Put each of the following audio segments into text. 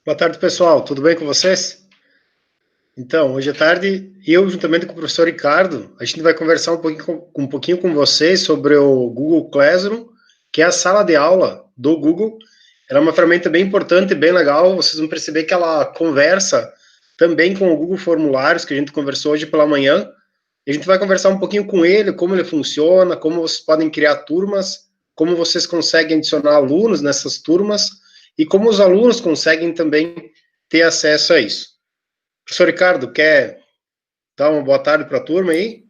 Boa tarde, pessoal. Tudo bem com vocês? Então, hoje à tarde, eu, juntamente com o professor Ricardo, a gente vai conversar um pouquinho com vocês sobre o Google Classroom, que é a sala de aula do Google. Ela é uma ferramenta bem importante e bem legal. Vocês vão perceber que ela conversa também com o Google Formulários, que a gente conversou hoje pela manhã. A gente vai conversar um pouquinho com ele, como ele funciona, como vocês podem criar turmas, como vocês conseguem adicionar alunos nessas turmas e como os alunos conseguem também ter acesso a isso. Professor Ricardo, quer dar uma boa tarde para a turma aí?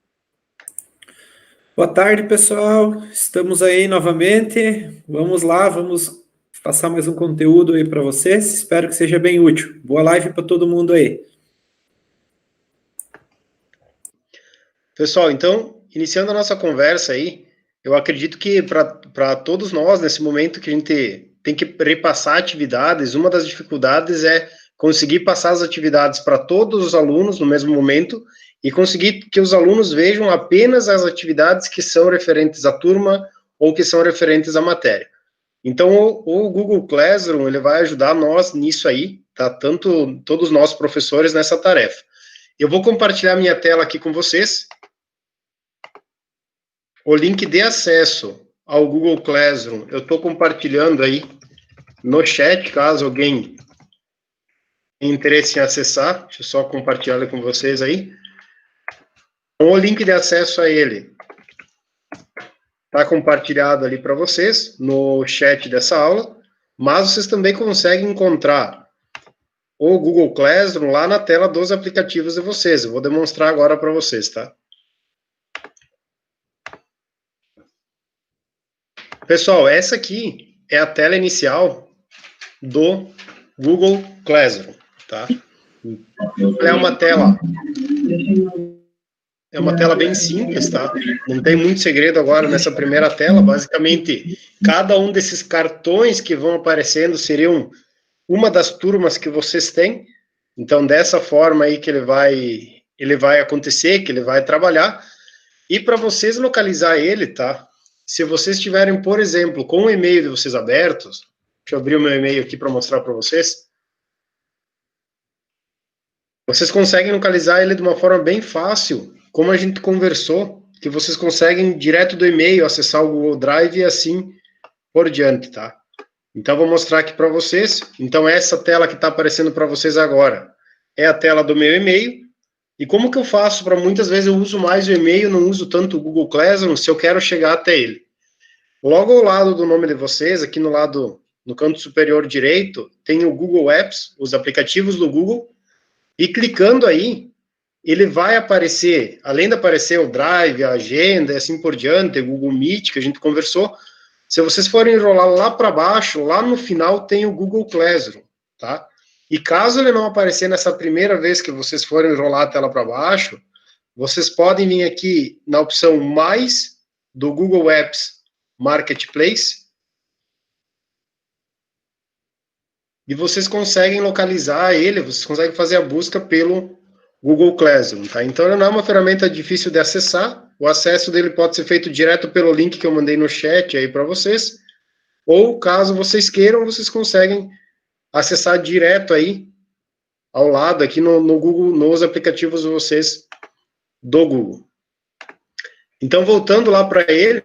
Boa tarde, pessoal. Estamos aí novamente. Vamos lá, vamos passar mais um conteúdo aí para vocês. Espero que seja bem útil. Boa live para todo mundo aí. Pessoal, então, iniciando a nossa conversa aí, eu acredito que para todos nós, nesse momento que a gente tem que repassar atividades, uma das dificuldades é conseguir passar as atividades para todos os alunos no mesmo momento e conseguir que os alunos vejam apenas as atividades que são referentes à turma ou que são referentes à matéria. Então, o Google Classroom, ele vai ajudar nós nisso aí, tá? Tanto todos nós professores nessa tarefa. Eu vou compartilhar minha tela aqui com vocês. O link de acesso ao Google Classroom, eu estou compartilhando aí no chat, caso alguém tenha interesse em acessar. Deixa eu só compartilhar com vocês aí. O link de acesso a ele está compartilhado ali para vocês no chat dessa aula, mas vocês também conseguem encontrar o Google Classroom lá na tela dos aplicativos de vocês. Eu vou demonstrar agora para vocês, tá? Pessoal, essa aqui é a tela inicial do Google Classroom, tá? É uma tela bem simples, tá? Não tem muito segredo agora nessa primeira tela. Basicamente, cada um desses cartões que vão aparecendo seriam uma das turmas que vocês têm. Então, dessa forma aí que ele vai acontecer, que ele vai trabalhar. E para vocês localizar ele, tá? Se vocês tiverem, por exemplo, com o e-mail de vocês abertos, deixa eu abrir o meu e-mail aqui para mostrar para vocês. Vocês conseguem localizar ele de uma forma bem fácil, como a gente conversou, que vocês conseguem direto do e-mail acessar o Google Drive e assim por diante, tá? Então, vou mostrar aqui para vocês. Então, essa tela que está aparecendo para vocês agora é a tela do meu e-mail. E como que eu faço para muitas vezes eu uso mais o e-mail, não uso tanto o Google Classroom, se eu quero chegar até ele? Logo ao lado do nome de vocês, aqui no canto superior direito, tem o Google Apps, os aplicativos do Google, e clicando aí, ele vai aparecer, além de aparecer o Drive, a agenda e assim por diante, o Google Meet, que a gente conversou, se vocês forem enrolar lá para baixo, lá no final tem o Google Classroom, tá? E caso ele não aparecer nessa primeira vez que vocês forem enrolar a tela para baixo, vocês podem vir aqui na opção mais do Google Apps Marketplace e vocês conseguem localizar ele, vocês conseguem fazer a busca pelo Google Classroom, tá? Então, ele não é uma ferramenta difícil de acessar, o acesso dele pode ser feito direto pelo link que eu mandei no chat aí para vocês, ou caso vocês queiram, vocês conseguem acessar direto aí, ao lado, aqui no Google, nos aplicativos de vocês do Google. Então, voltando lá para ele,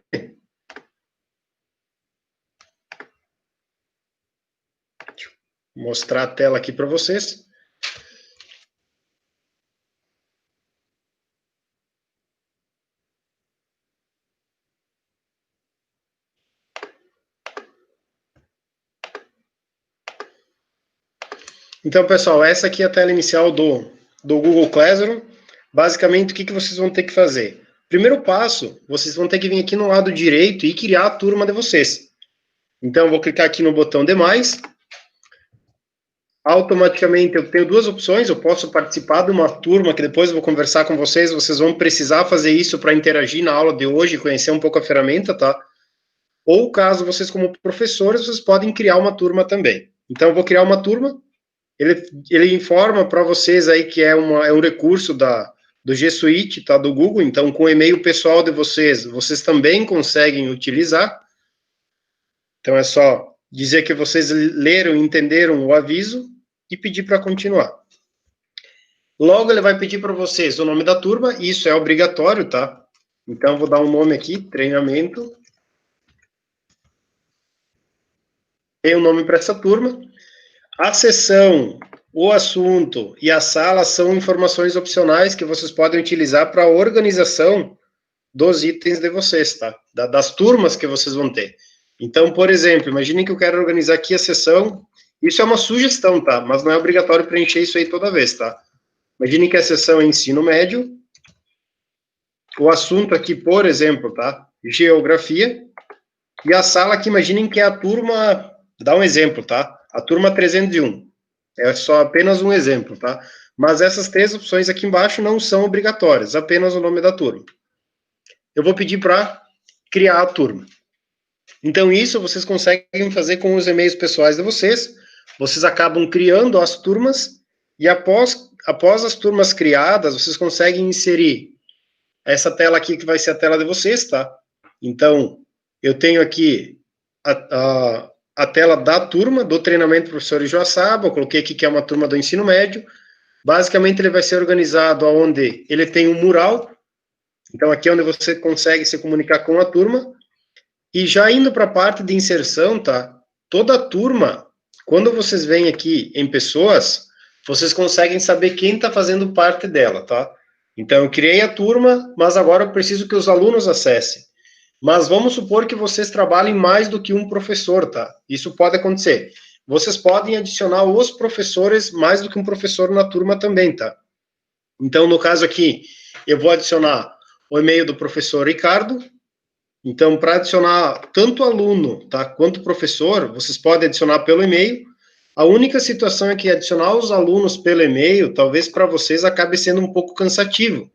mostrar a tela aqui para vocês. Então, pessoal, essa aqui é a tela inicial do Google Classroom. Basicamente, o que vocês vão ter que fazer? Primeiro passo, vocês vão ter que vir aqui no lado direito e criar a turma de vocês. Então, eu vou clicar aqui no botão Demais. Automaticamente, eu tenho duas opções. Eu posso participar de uma turma, que depois eu vou conversar com vocês. Vocês vão precisar fazer isso para interagir na aula de hoje, conhecer um pouco a ferramenta, tá? Ou, caso vocês, como professores, vocês podem criar uma turma também. Então, eu vou criar uma turma. Ele informa para vocês aí que é um recurso do G Suite, tá, do Google. Então, com o e-mail pessoal de vocês, vocês também conseguem utilizar. Então, é só dizer que vocês leram e entenderam o aviso e pedir para continuar. Logo, ele vai pedir para vocês o nome da turma, isso é obrigatório, tá? Então, vou dar um nome aqui, treinamento. Tem um nome para essa turma. A sessão, o assunto e a sala são informações opcionais que vocês podem utilizar para a organização dos itens de vocês, tá? Das turmas que vocês vão ter. Então, por exemplo, imaginem que eu quero organizar aqui a sessão. Isso é uma sugestão, tá? Mas não é obrigatório preencher isso aí toda vez, tá? Imaginem que a sessão é ensino médio. O assunto aqui, por exemplo, tá? Geografia. E a sala aqui, imaginem que é a turma... Dá um exemplo, tá? A turma 301. É só apenas um exemplo, tá? Mas essas 3 opções aqui embaixo não são obrigatórias, apenas o nome da turma. Eu vou pedir para criar a turma. Então, isso vocês conseguem fazer com os e-mails pessoais de vocês. Vocês acabam criando as turmas e após as turmas criadas, vocês conseguem inserir essa tela aqui que vai ser a tela de vocês, tá? Então, eu tenho aqui a tela da turma, do treinamento do professor Joaçaba, eu coloquei aqui que é uma turma do ensino médio. Basicamente, ele vai ser organizado onde ele tem um mural. Então, aqui é onde você consegue se comunicar com a turma. E já indo para a parte de inserção, tá? Toda a turma, quando vocês vêm aqui em pessoas, vocês conseguem saber quem está fazendo parte dela, tá? Então, eu criei a turma, mas agora eu preciso que os alunos acessem. Mas vamos supor que vocês trabalhem mais do que um professor, tá? Isso pode acontecer. Vocês podem adicionar os professores mais do que um professor na turma também, tá? Então, no caso aqui, eu vou adicionar o e-mail do professor Ricardo. Então, para adicionar tanto aluno, tá, quanto professor, vocês podem adicionar pelo e-mail. A única situação é que adicionar os alunos pelo e-mail, talvez para vocês acabe sendo um pouco cansativo.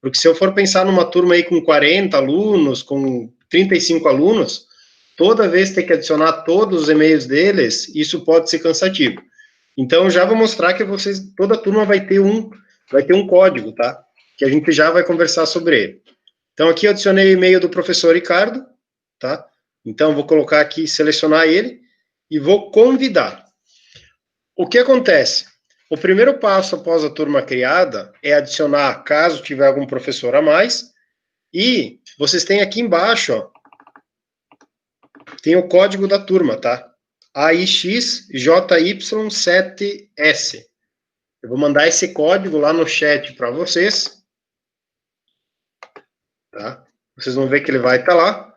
Porque se eu for pensar numa turma aí com 40 alunos, com 35 alunos, toda vez ter que adicionar todos os e-mails deles, isso pode ser cansativo. Então, já vou mostrar que toda turma vai ter um código, tá? Que a gente já vai conversar sobre ele. Então, aqui eu adicionei o e-mail do professor Ricardo, tá? Então, vou colocar aqui, selecionar ele, e vou convidar. O que acontece? O primeiro passo após a turma criada é adicionar, caso tiver algum professor a mais, e vocês têm aqui embaixo, ó, tem o código da turma, tá? AIXJY7S. Eu vou mandar esse código lá no chat para vocês, tá? Vocês vão ver que ele vai estar lá.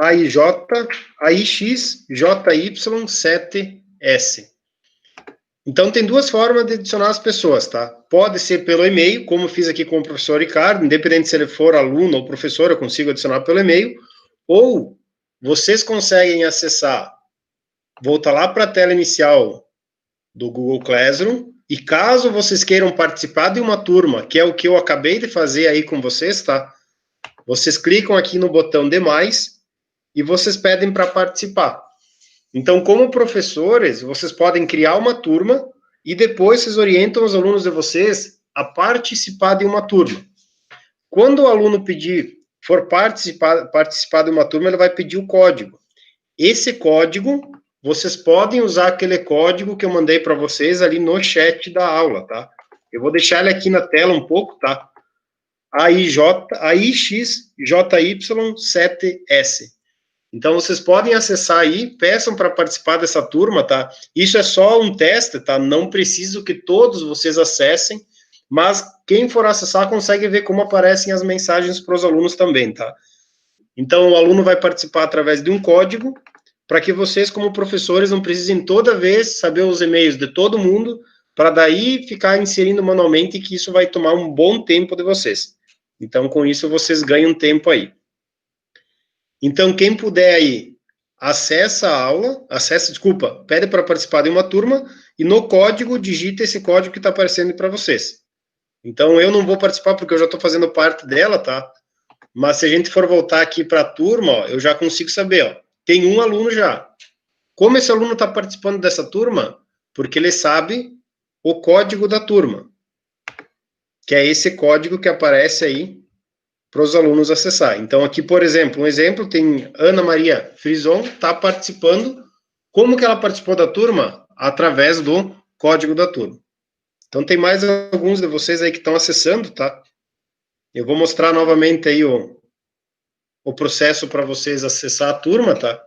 AIXJY7S. Então, tem 2 formas de adicionar as pessoas, tá? Pode ser pelo e-mail, como eu fiz aqui com o professor Ricardo, independente se ele for aluno ou professor, eu consigo adicionar pelo e-mail, ou vocês conseguem acessar, voltar lá para a tela inicial do Google Classroom, e caso vocês queiram participar de uma turma, que é o que eu acabei de fazer aí com vocês, tá? Vocês clicam aqui no botão Demais, e vocês pedem para participar. Então, como professores, vocês podem criar uma turma e depois vocês orientam os alunos de vocês a participar de uma turma. Quando o aluno for participar de uma turma, ele vai pedir o código. Esse código, vocês podem usar aquele código que eu mandei para vocês ali no chat da aula, tá? Eu vou deixar ele aqui na tela um pouco, tá? AIXJY7S. Então, vocês podem acessar aí, peçam para participar dessa turma, tá? Isso é só um teste, tá? Não preciso que todos vocês acessem, mas quem for acessar consegue ver como aparecem as mensagens para os alunos também, tá? Então, o aluno vai participar através de um código, para que vocês, como professores, não precisem toda vez saber os e-mails de todo mundo, para daí ficar inserindo manualmente, que isso vai tomar um bom tempo de vocês. Então, com isso, vocês ganham tempo aí. Então, quem puder aí, pede para participar de uma turma, e no código, digita esse código que está aparecendo para vocês. Então, eu não vou participar, porque eu já estou fazendo parte dela, tá? Mas se a gente for voltar aqui para a turma, ó, eu já consigo saber, ó, tem um aluno já. Como esse aluno está participando dessa turma? Porque ele sabe o código da turma, que é esse código que aparece aí para os alunos acessar. Então, aqui, por exemplo, um exemplo, tem Ana Maria Frison, está participando. Como que ela participou da turma? Através do código da turma. Então tem mais alguns de vocês aí que estão acessando, tá? Eu vou mostrar novamente aí o processo para vocês acessar a turma, tá?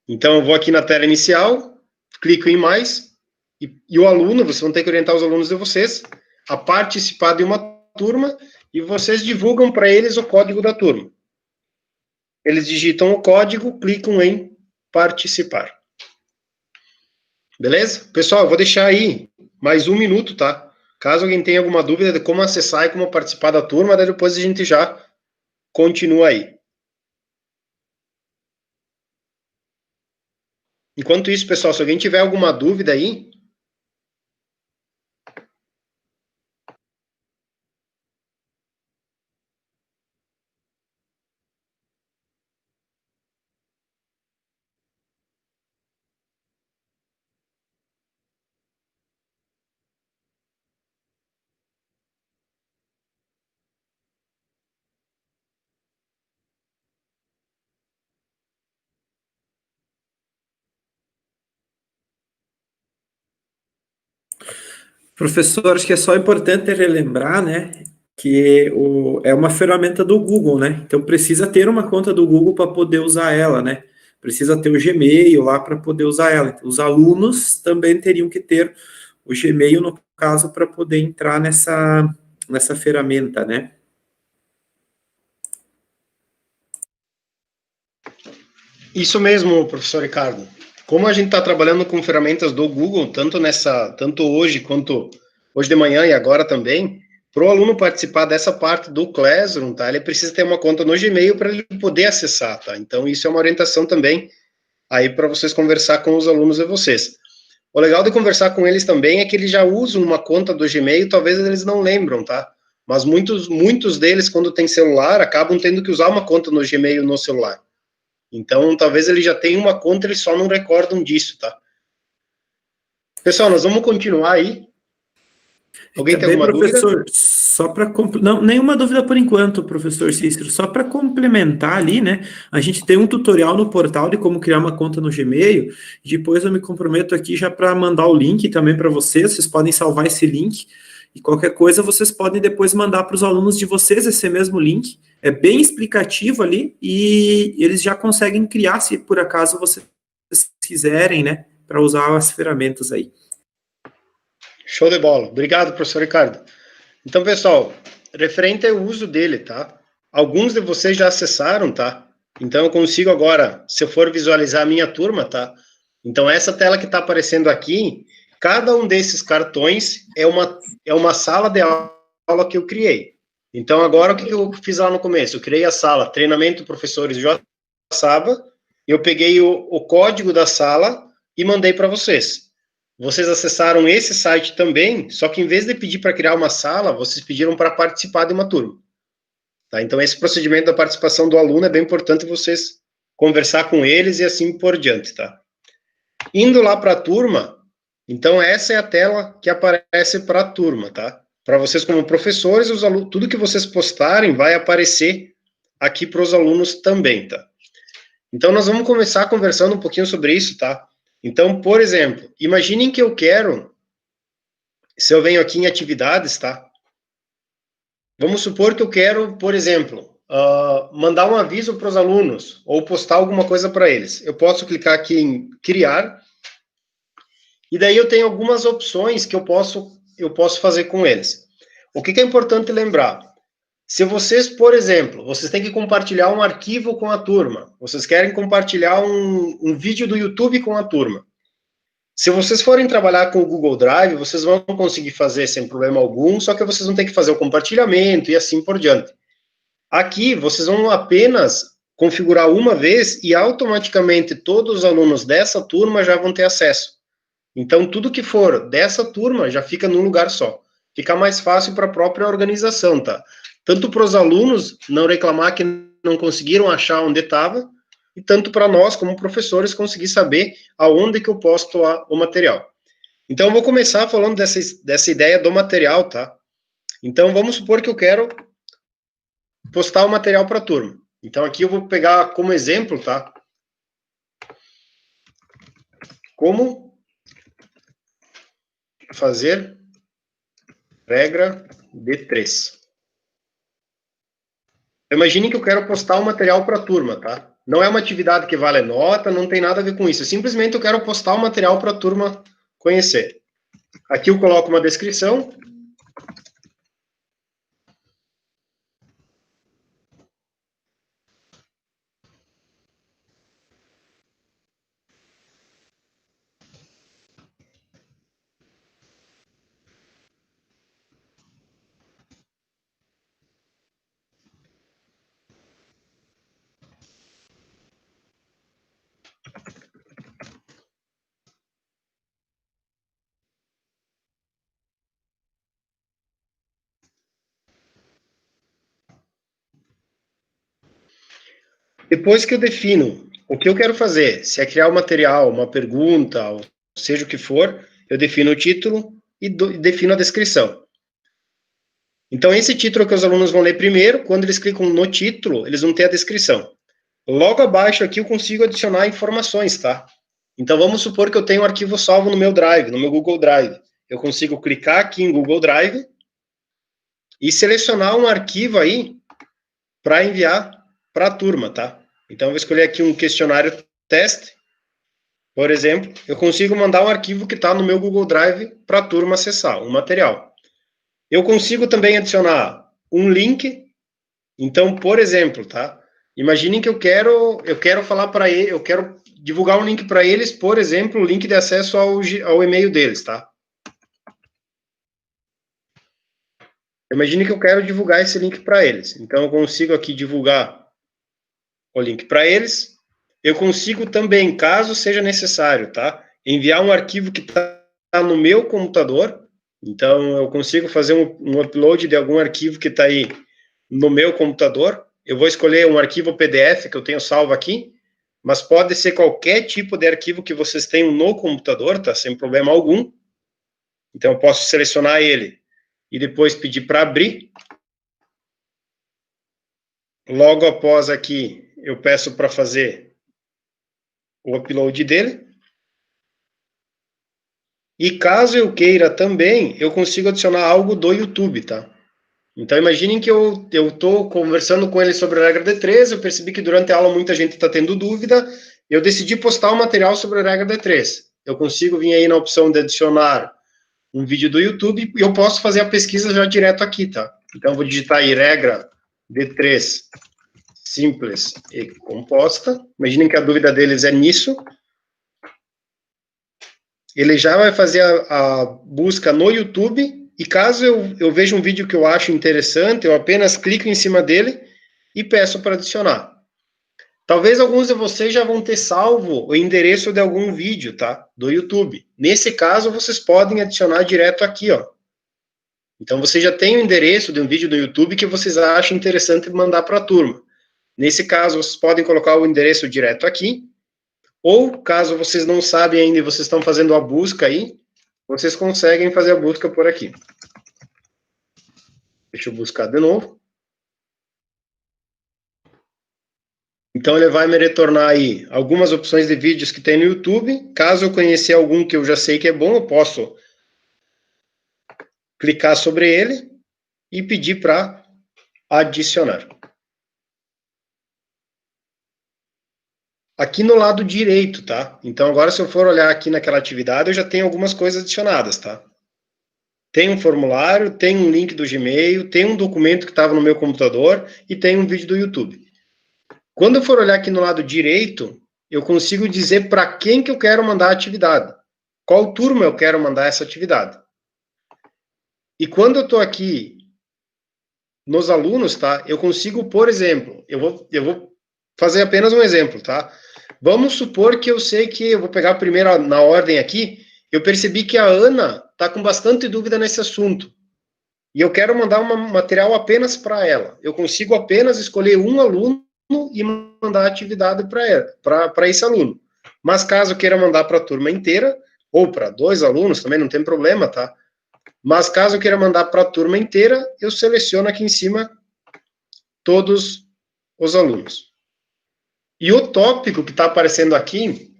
Então eu vou aqui na tela inicial, clico em mais, e o aluno, vocês vão ter que orientar os alunos de vocês a participar de uma turma, e vocês divulgam para eles o código da turma. Eles digitam o código, clicam em participar. Beleza? Pessoal, eu vou deixar aí mais 1 minuto, tá? Caso alguém tenha alguma dúvida de como acessar e como participar da turma, daí depois a gente já continua aí. Enquanto isso, pessoal, se alguém tiver alguma dúvida aí, Professor, acho que é só importante relembrar, né, que é uma ferramenta do Google, né? Então precisa ter uma conta do Google para poder usar ela, né? Precisa ter o Gmail lá para poder usar ela. Então, os alunos também teriam que ter o Gmail, no caso, para poder entrar nessa ferramenta, né? isso mesmo, professor Ricardo. Como a gente está trabalhando com ferramentas do Google, tanto hoje quanto hoje de manhã e agora também, para o aluno participar dessa parte do Classroom, tá? Ele precisa ter uma conta no Gmail para ele poder acessar, tá? Então isso é uma orientação também aí para vocês conversar com os alunos de vocês. O legal de conversar com eles também é que eles já usam uma conta do Gmail, talvez eles não lembram, tá? Mas muitos deles, quando tem celular, acabam tendo que usar uma conta no Gmail no celular. Então, talvez ele já tenha uma conta, eles só não recordam disso, tá? Pessoal, nós vamos continuar aí. Alguém tem Também, alguma dúvida? professor, só para não, nenhuma dúvida por enquanto, professor Cícero, só para complementar ali, né? A gente tem um tutorial no portal de como criar uma conta no Gmail. Depois eu me comprometo aqui já para mandar o link também para vocês. Vocês podem salvar esse link e qualquer coisa vocês podem depois mandar para os alunos de vocês esse mesmo link. É bem explicativo ali e eles já conseguem criar se por acaso vocês quiserem, né? Para usar as ferramentas aí. Show de bola. Obrigado, professor Ricardo. Então, pessoal, referente ao uso dele, tá? Alguns de vocês já acessaram, tá? Então, eu consigo agora, se eu for visualizar a minha turma, tá? Então, essa tela que está aparecendo aqui, cada um desses cartões é uma sala de aula que eu criei. Então, agora, o que eu fiz lá no começo? Eu criei a sala Treinamento Professores J. Saba, eu peguei o código da sala e mandei para vocês. Vocês acessaram esse site também, só que em vez de pedir para criar uma sala, vocês pediram para participar de uma turma. Tá? Então, esse procedimento da participação do aluno é bem importante vocês conversar com eles e assim por diante. Tá? Indo lá para a turma, então essa é a tela que aparece para a turma. Tá? Para vocês como professores, os alunos, tudo que vocês postarem vai aparecer aqui para os alunos também. Tá? Então, nós vamos começar conversando um pouquinho sobre isso, tá? Então, por exemplo, imaginem que eu quero, se eu venho aqui em atividades, tá? Vamos supor que eu quero, por exemplo, mandar um aviso para os alunos ou postar alguma coisa para eles. Eu posso clicar aqui em criar e daí eu tenho algumas opções que eu posso fazer com eles. O que é importante lembrar? Se vocês, por exemplo, vocês têm que compartilhar um arquivo com a turma, vocês querem compartilhar um vídeo do YouTube com a turma. Se vocês forem trabalhar com o Google Drive, vocês vão conseguir fazer sem problema algum, só que vocês vão ter que fazer o compartilhamento e assim por diante. Aqui, vocês vão apenas configurar uma vez e automaticamente todos os alunos dessa turma já vão ter acesso. Então, tudo que for dessa turma já fica num lugar só. Fica mais fácil para a própria organização, tá? Tanto para os alunos não reclamar que não conseguiram achar onde estava, e tanto para nós, como professores, conseguir saber aonde que eu posto o material. Então, eu vou começar falando dessa ideia do material, tá? Então, vamos supor que eu quero postar o material para a turma. Então, aqui eu vou pegar como exemplo, tá? Como fazer regra D3. Imagine que eu quero postar um material para a turma, tá? Não é uma atividade que vale nota, não tem nada a ver com isso. Simplesmente eu quero postar um material para a turma conhecer. Aqui eu coloco uma descrição. Depois que eu defino o que eu quero fazer, se é criar um material, uma pergunta, ou seja o que for, eu defino o título e defino a descrição. Então, esse título que os alunos vão ler primeiro, quando eles clicam no título, eles vão ter a descrição. Logo abaixo aqui eu consigo adicionar informações, tá? Então, vamos supor que eu tenho um arquivo salvo no meu Drive, no meu Google Drive. Eu consigo clicar aqui em Google Drive e selecionar um arquivo aí para enviar para a turma, tá? Então, eu vou escolher aqui um questionário teste, por exemplo. Eu consigo mandar um arquivo que está no meu Google Drive para a turma acessar, um material. Eu consigo também adicionar um link. Então, por exemplo, tá? Imaginem que eu quero falar para ele, eu quero divulgar um link para eles, por exemplo, o link de acesso ao e-mail deles, tá? Imagine que eu quero divulgar esse link para eles. Então, eu consigo aqui divulgar o link para eles. Eu consigo também, caso seja necessário, tá? Enviar um arquivo que está no meu computador. Então, eu consigo fazer um upload de algum arquivo que está aí no meu computador. Eu vou escolher um arquivo PDF que eu tenho salvo aqui, mas pode ser qualquer tipo de arquivo que vocês tenham no computador, tá? Sem problema algum. Então, eu posso selecionar ele e depois pedir para abrir. Logo após aqui, eu peço para fazer o upload dele. E caso eu queira também, eu consigo adicionar algo do YouTube, tá? Então, imaginem que eu estou conversando com ele sobre a regra D3, eu percebi que durante a aula muita gente está tendo dúvida, eu decidi postar um material sobre a regra D3. Eu consigo vir aí na opção de adicionar um vídeo do YouTube e eu posso fazer a pesquisa já direto aqui, tá? Então, eu vou digitar aí regra D3 simples e composta. Imaginem que a dúvida deles é nisso. Ele já vai fazer a busca no YouTube. E caso eu veja um vídeo que eu acho interessante, eu apenas clico em cima dele e peço para adicionar. Talvez alguns de vocês já vão ter salvo o endereço de algum vídeo, tá? Do YouTube. Nesse caso, vocês podem adicionar direto aqui, ó. Então, você já tem o endereço de um vídeo do YouTube que vocês acham interessante mandar para a turma. Nesse caso, vocês podem colocar o endereço direto aqui. Ou, caso vocês não sabem ainda e vocês estão fazendo a busca aí, vocês conseguem fazer a busca por aqui. Deixa eu buscar de novo. Então, ele vai me retornar aí algumas opções de vídeos que tem no YouTube. Caso eu conhecer algum que eu já sei que é bom, eu posso clicar sobre ele e pedir para adicionar. Aqui no lado direito, tá? Então, agora se eu for olhar aqui naquela atividade, eu já tenho algumas coisas adicionadas, tá? Tem um formulário, tem um link do Gmail, tem um documento que estava no meu computador e tem um vídeo do YouTube. Quando eu for olhar aqui no lado direito, eu consigo dizer para quem que eu quero mandar a atividade. Qual turma eu quero mandar essa atividade. E quando eu estou aqui nos alunos, tá? Eu consigo, por exemplo, eu vou fazer apenas um exemplo, tá? Vamos supor que eu sei que eu vou pegar primeiro na ordem aqui, eu percebi que a Ana está com bastante dúvida nesse assunto. E eu quero mandar um material apenas para ela. Eu consigo apenas escolher um aluno e mandar a atividade para esse aluno. Mas caso eu queira mandar para a turma inteira, ou para 2 alunos, também não tem problema, tá? Mas caso eu queira mandar para a turma inteira, eu seleciono aqui em cima todos os alunos. E o tópico que está aparecendo aqui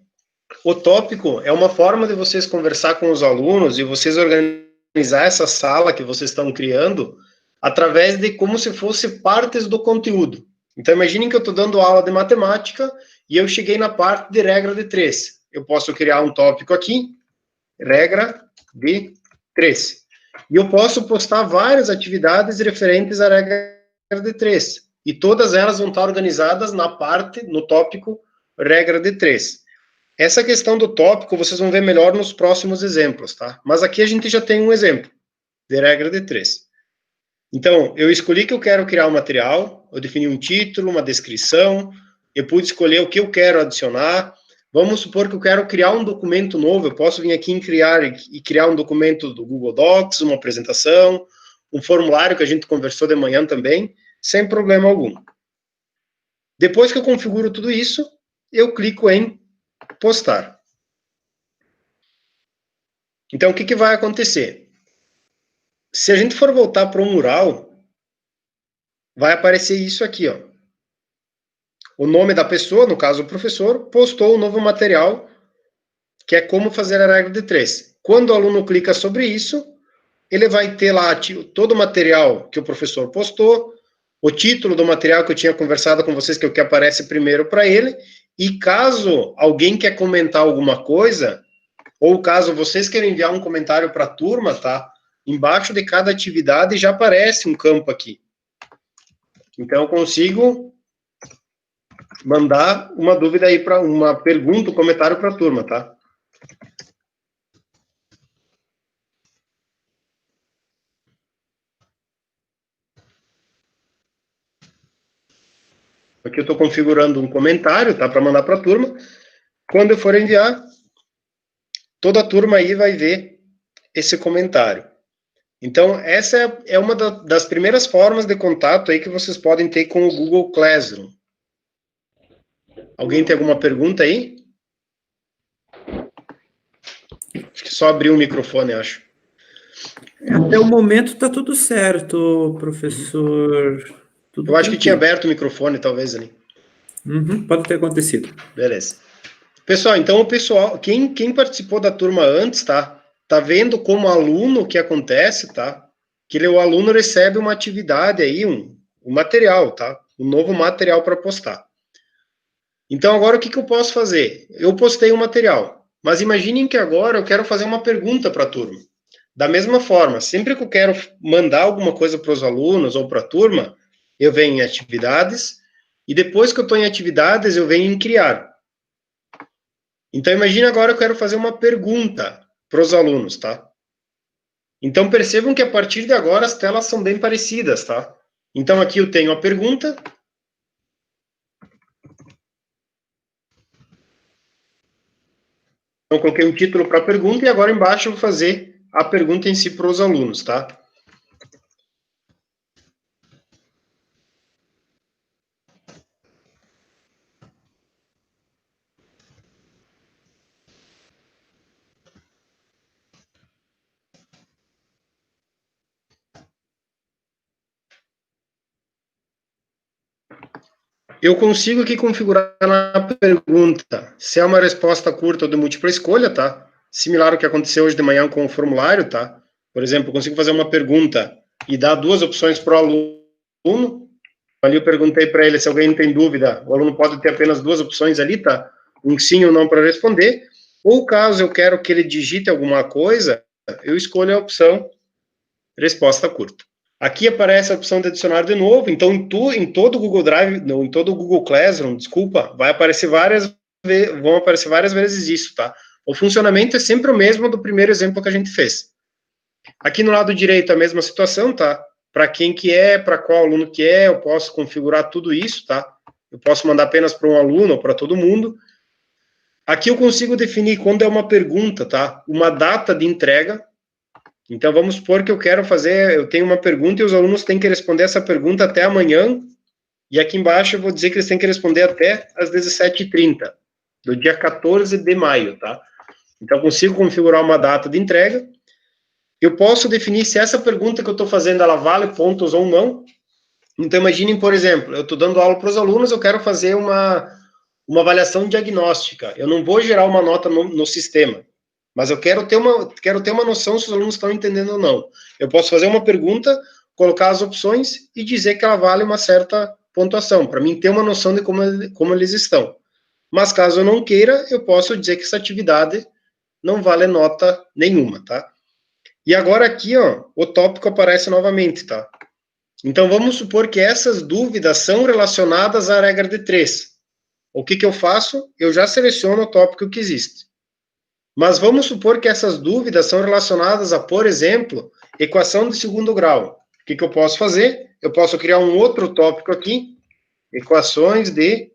O tópico é uma forma de vocês conversar com os alunos e vocês organizar essa sala que vocês estão criando através de como se fosse partes do conteúdo. Então, imaginem que eu estou dando aula de matemática e eu cheguei na parte de regra de 3. Eu posso criar um tópico aqui, regra de 3. E eu posso postar várias atividades referentes à regra de 3. E todas elas vão estar organizadas na parte, no tópico regra de 3. Essa questão do tópico vocês vão ver melhor nos próximos exemplos, tá? Mas aqui a gente já tem um exemplo de regra de 3. Então, eu escolhi que eu quero criar um material, eu defini um título, uma descrição, eu pude escolher o que eu quero adicionar. Vamos supor que eu quero criar um documento novo, eu posso vir aqui em criar um documento do Google Docs, uma apresentação, um formulário que a gente conversou de manhã também, sem problema algum. Depois que eu configuro tudo isso, eu clico em postar. Então, o que vai acontecer? Se a gente for voltar para o mural, vai aparecer isso aqui, ó. O nome da pessoa, no caso o professor, postou um novo material, que é como fazer a regra de 3. Quando o aluno clica sobre isso, ele vai ter lá todo o material que o professor postou, o título do material que eu tinha conversado com vocês, que é o que aparece primeiro para ele, e caso alguém quer comentar alguma coisa, ou caso vocês queiram enviar um comentário para a turma, tá? Embaixo de cada atividade já aparece um campo aqui. Então, eu consigo mandar uma dúvida aí, para uma pergunta, um comentário para a turma, tá? Aqui eu estou configurando um comentário, tá? Para mandar para a turma. Quando eu for enviar, toda a turma aí vai ver esse comentário. Então, essa é uma das primeiras formas de contato aí que vocês podem ter com o Google Classroom. Alguém tem alguma pergunta aí? Acho que só abrir o microfone, acho. Até o momento está tudo certo, professor. Tudo Eu acho que tinha tranquilo. aberto o microfone, talvez, ali. Pode ter acontecido. Beleza. Pessoal, então quem participou da turma antes, tá? Tá vendo como aluno o que acontece, tá? Que o aluno recebe uma atividade aí, um material, tá? Um novo material para postar. Então, agora o que eu posso fazer? Eu postei um material, mas imaginem que agora eu quero fazer uma pergunta para a turma. Da mesma forma, sempre que eu quero mandar alguma coisa para os alunos ou para a turma, eu venho em atividades, e depois que eu estou em atividades, eu venho em criar. Então, imagine agora eu quero fazer uma pergunta para os alunos, tá? Então, percebam que a partir de agora as telas são bem parecidas, tá? Então, aqui eu tenho a pergunta. Então, coloquei um título para a pergunta e agora embaixo eu vou fazer a pergunta em si para os alunos, tá? Eu consigo aqui configurar na pergunta se é uma resposta curta ou de múltipla escolha, tá? Similar ao que aconteceu hoje de manhã com o formulário, tá? Por exemplo, eu consigo fazer uma pergunta e dar duas opções para o aluno. Ali eu perguntei para ele se alguém tem dúvida, o aluno pode ter apenas duas opções ali, tá? Um sim ou não para responder. Ou caso eu quero que ele digite alguma coisa, eu escolho a opção resposta curta. Aqui aparece a opção de adicionar de novo, então em todo o Google Drive, não, em todo o Google Classroom, desculpa, vão aparecer várias vezes isso, tá? O funcionamento é sempre o mesmo do primeiro exemplo que a gente fez. Aqui no lado direito a mesma situação, tá? Para quem que é, para qual aluno que é, eu posso configurar tudo isso, tá? Eu posso mandar apenas para um aluno ou para todo mundo. Aqui eu consigo definir quando é uma pergunta, tá? Uma data de entrega. Então, vamos supor que eu tenho uma pergunta e os alunos têm que responder essa pergunta até amanhã, e aqui embaixo eu vou dizer que eles têm que responder até às 17h30, do dia 14 de maio, tá? Então, eu consigo configurar uma data de entrega, eu posso definir se essa pergunta que eu estou fazendo, ela vale pontos ou não. Então, imaginem, por exemplo, eu estou dando aula para os alunos, eu quero fazer uma avaliação diagnóstica. Eu não vou gerar uma nota no sistema, mas eu quero ter uma noção se os alunos estão entendendo ou não. Eu posso fazer uma pergunta, colocar as opções e dizer que ela vale uma certa pontuação, para mim ter uma noção de como eles estão. Mas caso eu não queira, eu posso dizer que essa atividade não vale nota nenhuma, tá? E agora aqui, ó, o tópico aparece novamente, tá? Então, vamos supor que essas dúvidas são relacionadas à regra de 3. O que eu faço? Eu já seleciono o tópico que existe. Mas vamos supor que essas dúvidas são relacionadas a, por exemplo, equação de segundo grau. O que eu posso fazer? Eu posso criar um outro tópico aqui, equações de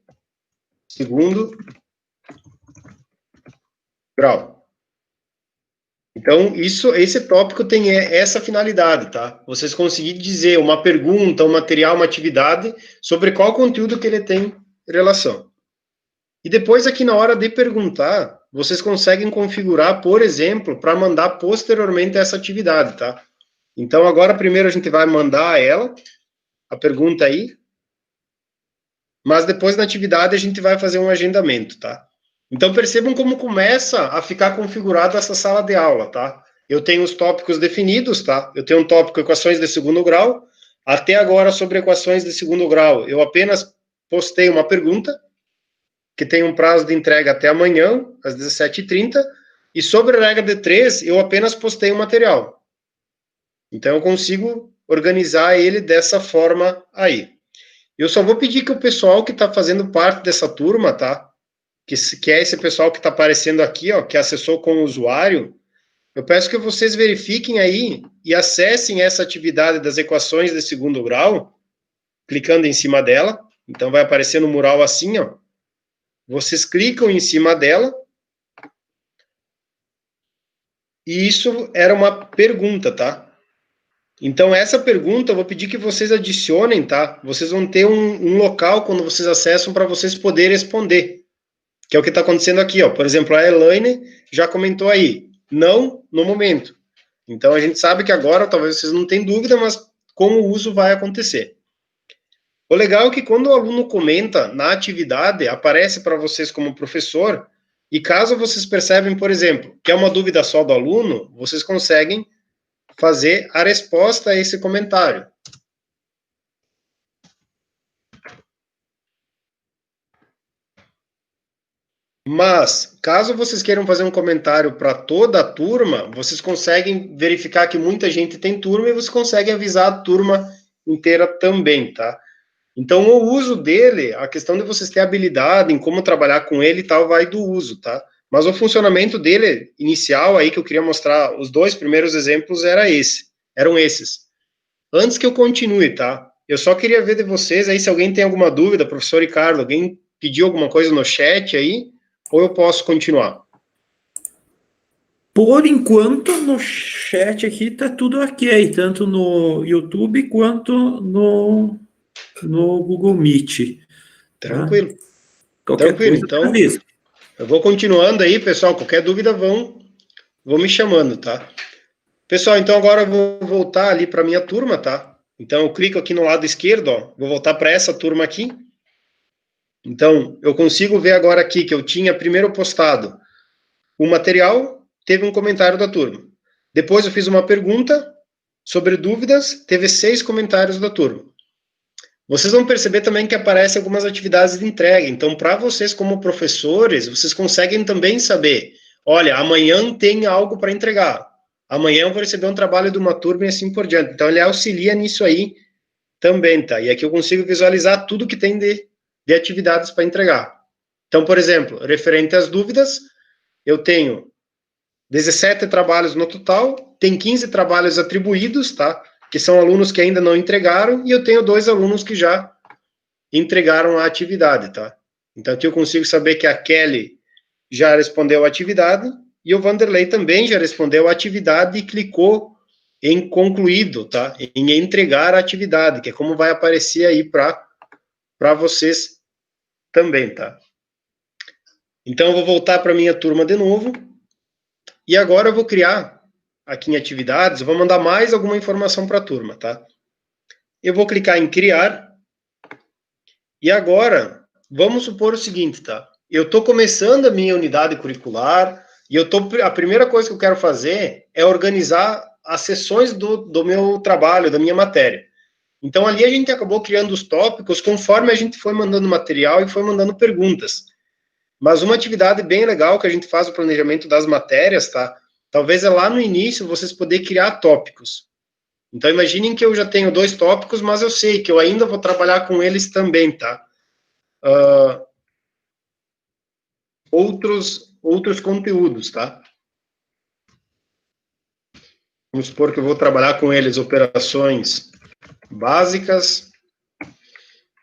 segundo grau. Então, esse tópico tem essa finalidade, tá? Vocês conseguirem dizer uma pergunta, um material, uma atividade, sobre qual conteúdo que ele tem relação. E depois, aqui na hora de perguntar, vocês conseguem configurar, por exemplo, para mandar posteriormente essa atividade, tá? Então, agora, primeiro a gente vai mandar ela, a pergunta aí, mas depois na atividade a gente vai fazer um agendamento, tá? Então, percebam como começa a ficar configurada essa sala de aula, tá? Eu tenho os tópicos definidos, tá? Eu tenho um tópico equações de segundo grau. Até agora, sobre equações de segundo grau, eu apenas postei uma pergunta, que tem um prazo de entrega até amanhã, às 17h30, e sobre a regra de 3, eu apenas postei um material. Então, eu consigo organizar ele dessa forma aí. Eu só vou pedir que o pessoal que está fazendo parte dessa turma, tá? Que é esse pessoal que está aparecendo aqui, ó, que acessou com o usuário, eu peço que vocês verifiquem aí e acessem essa atividade das equações de segundo grau, clicando em cima dela. Então, vai aparecer no mural assim, ó. Vocês clicam em cima dela. E isso era uma pergunta, tá? Então, essa pergunta eu vou pedir que vocês adicionem, tá? Vocês vão ter um local quando vocês acessam para vocês poderem responder. Que é o que está acontecendo aqui, ó. Por exemplo, a Elaine já comentou aí, não no momento. Então, a gente sabe que agora, talvez vocês não tenham dúvida, mas como o uso vai acontecer. O legal é que quando o aluno comenta na atividade, aparece para vocês como professor, e caso vocês percebem, por exemplo, que é uma dúvida só do aluno, vocês conseguem fazer a resposta a esse comentário. Mas, caso vocês queiram fazer um comentário para toda a turma, vocês conseguem verificar que muita gente tem turma e vocês conseguem avisar a turma inteira também, tá? Então, o uso dele, a questão de vocês terem habilidade em como trabalhar com ele e tal, vai do uso, tá? Mas o funcionamento dele, inicial aí, que eu queria mostrar, os 2 primeiros exemplos eram esses. Antes que eu continue, tá? Eu só queria ver de vocês aí, se alguém tem alguma dúvida, professor Ricardo, alguém pediu alguma coisa no chat aí, ou eu posso continuar? Por enquanto, no chat aqui tá tudo ok, tanto no YouTube quanto no Google Meet. Tranquilo. Tá? Qualquer coisa, Então, avisa. eu vou continuando aí, pessoal. Qualquer dúvida, vão me chamando, tá? Pessoal, então agora eu vou voltar ali para minha turma, tá? Então, eu clico aqui no lado esquerdo, ó. Vou voltar para essa turma aqui. Então, eu consigo ver agora aqui que eu tinha primeiro postado o material, teve um comentário da turma. Depois eu fiz uma pergunta sobre dúvidas, teve 6 comentários da turma. Vocês vão perceber também que aparecem algumas atividades de entrega. Então, para vocês como professores, vocês conseguem também saber, olha, amanhã tem algo para entregar. Amanhã eu vou receber um trabalho de uma turma e assim por diante. Então, ele auxilia nisso aí também, tá? E aqui eu consigo visualizar tudo que tem de atividades para entregar. Então, por exemplo, referente às dúvidas, eu tenho 17 trabalhos no total, tem 15 trabalhos atribuídos, tá? Que são alunos que ainda não entregaram, e eu tenho 2 alunos que já entregaram a atividade, tá? Então, aqui eu consigo saber que a Kelly já respondeu a atividade, e o Vanderlei também já respondeu a atividade e clicou em concluído, tá? Em entregar a atividade, que é como vai aparecer aí para vocês também, tá? Então, eu vou voltar para minha turma de novo, e agora eu vou criar aqui em atividades, eu vou mandar mais alguma informação para a turma, tá? Eu vou clicar em criar, e agora vamos supor o seguinte, tá? Eu estou começando a minha unidade curricular e a primeira coisa que eu quero fazer é organizar as sessões do meu trabalho, da minha matéria. Então, ali a gente acabou criando os tópicos conforme a gente foi mandando material e foi mandando perguntas. Mas uma atividade bem legal que a gente faz o planejamento das matérias, tá? Talvez é lá no início vocês poderem criar tópicos. Então, imaginem que eu já tenho 2 tópicos, mas eu sei que eu ainda vou trabalhar com eles também, tá? Outros conteúdos, tá? Vamos supor que eu vou trabalhar com eles operações básicas,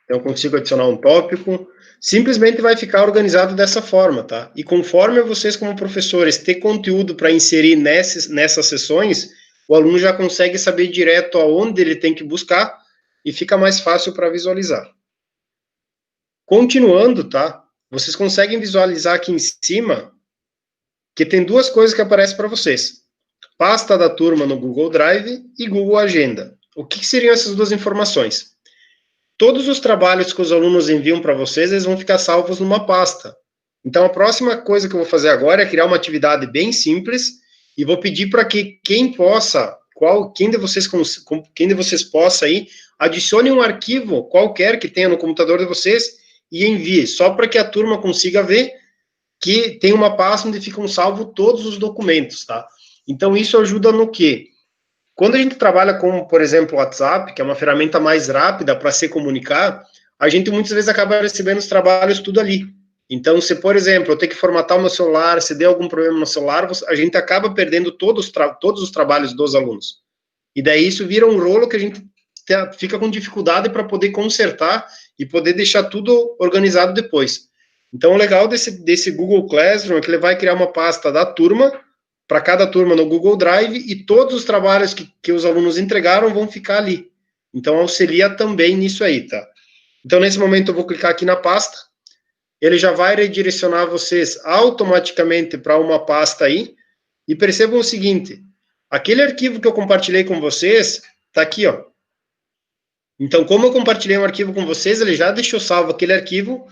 eu consigo adicionar um tópico, simplesmente vai ficar organizado dessa forma, tá? E conforme vocês, como professores, ter conteúdo para inserir nessas sessões, o aluno já consegue saber direto aonde ele tem que buscar e fica mais fácil para visualizar. Continuando, tá? Vocês conseguem visualizar aqui em cima que tem 2 coisas que aparecem para vocês. Pasta da turma no Google Drive e Google Agenda. O que seriam essas 2 informações? Todos os trabalhos que os alunos enviam para vocês, eles vão ficar salvos numa pasta. Então, a próxima coisa que eu vou fazer agora é criar uma atividade bem simples e vou pedir para que quem de vocês possa aí, adicione um arquivo qualquer que tenha no computador de vocês e envie, só para que a turma consiga ver que tem uma pasta onde ficam salvos todos os documentos, tá? Então, isso ajuda no quê? Quando a gente trabalha com, por exemplo, o WhatsApp, que é uma ferramenta mais rápida para se comunicar, a gente muitas vezes acaba recebendo os trabalhos tudo ali. Então, se, por exemplo, eu tenho que formatar o meu celular, se der algum problema no celular, a gente acaba perdendo todos os trabalhos dos alunos. E daí isso vira um rolo que a gente fica com dificuldade para poder consertar e poder deixar tudo organizado depois. Então, o legal desse Google Classroom é que ele vai criar uma pasta da turma, para cada turma no Google Drive, e todos os trabalhos que os alunos entregaram vão ficar ali. Então, auxilia também nisso aí, tá? Então, nesse momento, eu vou clicar aqui na pasta, ele já vai redirecionar vocês automaticamente para uma pasta aí, e percebam o seguinte, aquele arquivo que eu compartilhei com vocês, tá aqui, ó. Então, como eu compartilhei um arquivo com vocês, ele já deixou salvo aquele arquivo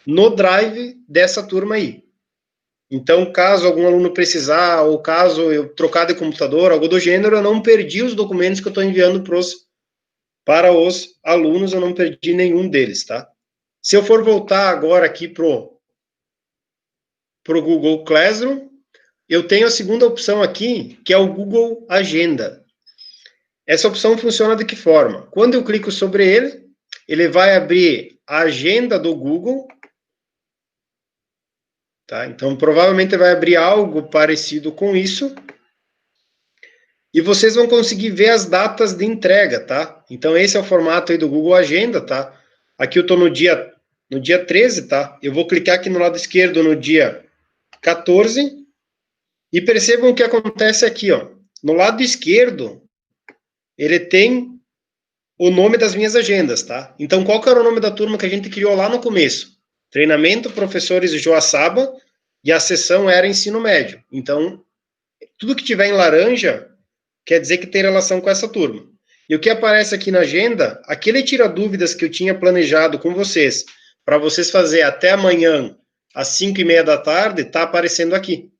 no Drive dessa turma aí. Então, caso algum aluno precisar, ou caso eu trocar de computador, algo do gênero, eu não perdi os documentos que eu estou enviando para os alunos, eu não perdi nenhum deles, tá? Se eu for voltar agora aqui pro Google Classroom, eu tenho a segunda opção aqui, que é o Google Agenda. Essa opção funciona de que forma? Quando eu clico sobre ele, ele vai abrir a agenda do Google, tá? Então, provavelmente vai abrir algo parecido com isso. E vocês vão conseguir ver as datas de entrega, tá? Então, esse é o formato aí do Google Agenda, tá? Aqui eu estou no dia 13, tá? Eu vou clicar aqui no lado esquerdo no dia 14. E percebam o que acontece aqui, ó. No lado esquerdo, ele tem o nome das minhas agendas, tá? Então, qual que era o nome da turma que a gente criou lá no começo? Treinamento Professores de Joaçaba, e a sessão era ensino médio. Então, tudo que tiver em laranja quer dizer que tem relação com essa turma. E o que aparece aqui na agenda, aquele tira dúvidas que eu tinha planejado com vocês, para vocês fazer até amanhã, às 5:30 da tarde, está aparecendo aqui.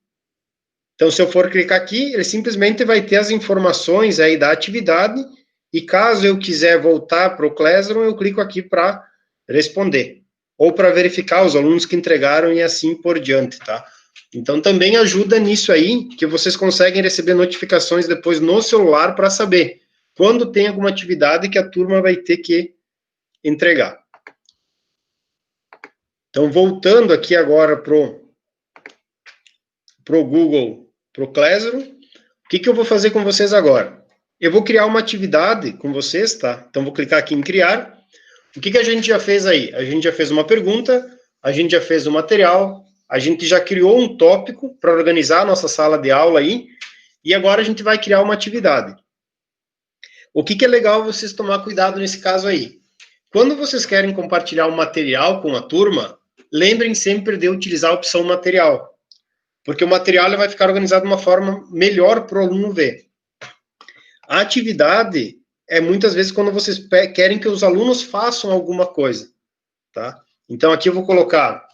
Então, se eu for clicar aqui, ele simplesmente vai ter as informações aí da atividade, e caso eu quiser voltar para o Classroom, eu clico aqui para responder, ou para verificar os alunos que entregaram e assim por diante, tá? Então, também ajuda nisso aí, que vocês conseguem receber notificações depois no celular para saber quando tem alguma atividade que a turma vai ter que entregar. Então, voltando aqui agora pro Google, pro Classroom, o que eu vou fazer com vocês agora? Eu vou criar uma atividade com vocês, tá? Então, vou clicar aqui em criar. O que a gente já fez aí? A gente já fez uma pergunta, a gente já fez o material, a gente já criou um tópico para organizar a nossa sala de aula aí, e agora a gente vai criar uma atividade. O que é legal vocês tomar cuidado nesse caso aí? Quando vocês querem compartilhar um material com a turma, lembrem sempre de utilizar a opção material, porque o material vai ficar organizado de uma forma melhor para o aluno ver. A atividade é muitas vezes quando vocês querem que os alunos façam alguma coisa, tá? Então, aqui eu vou colocar...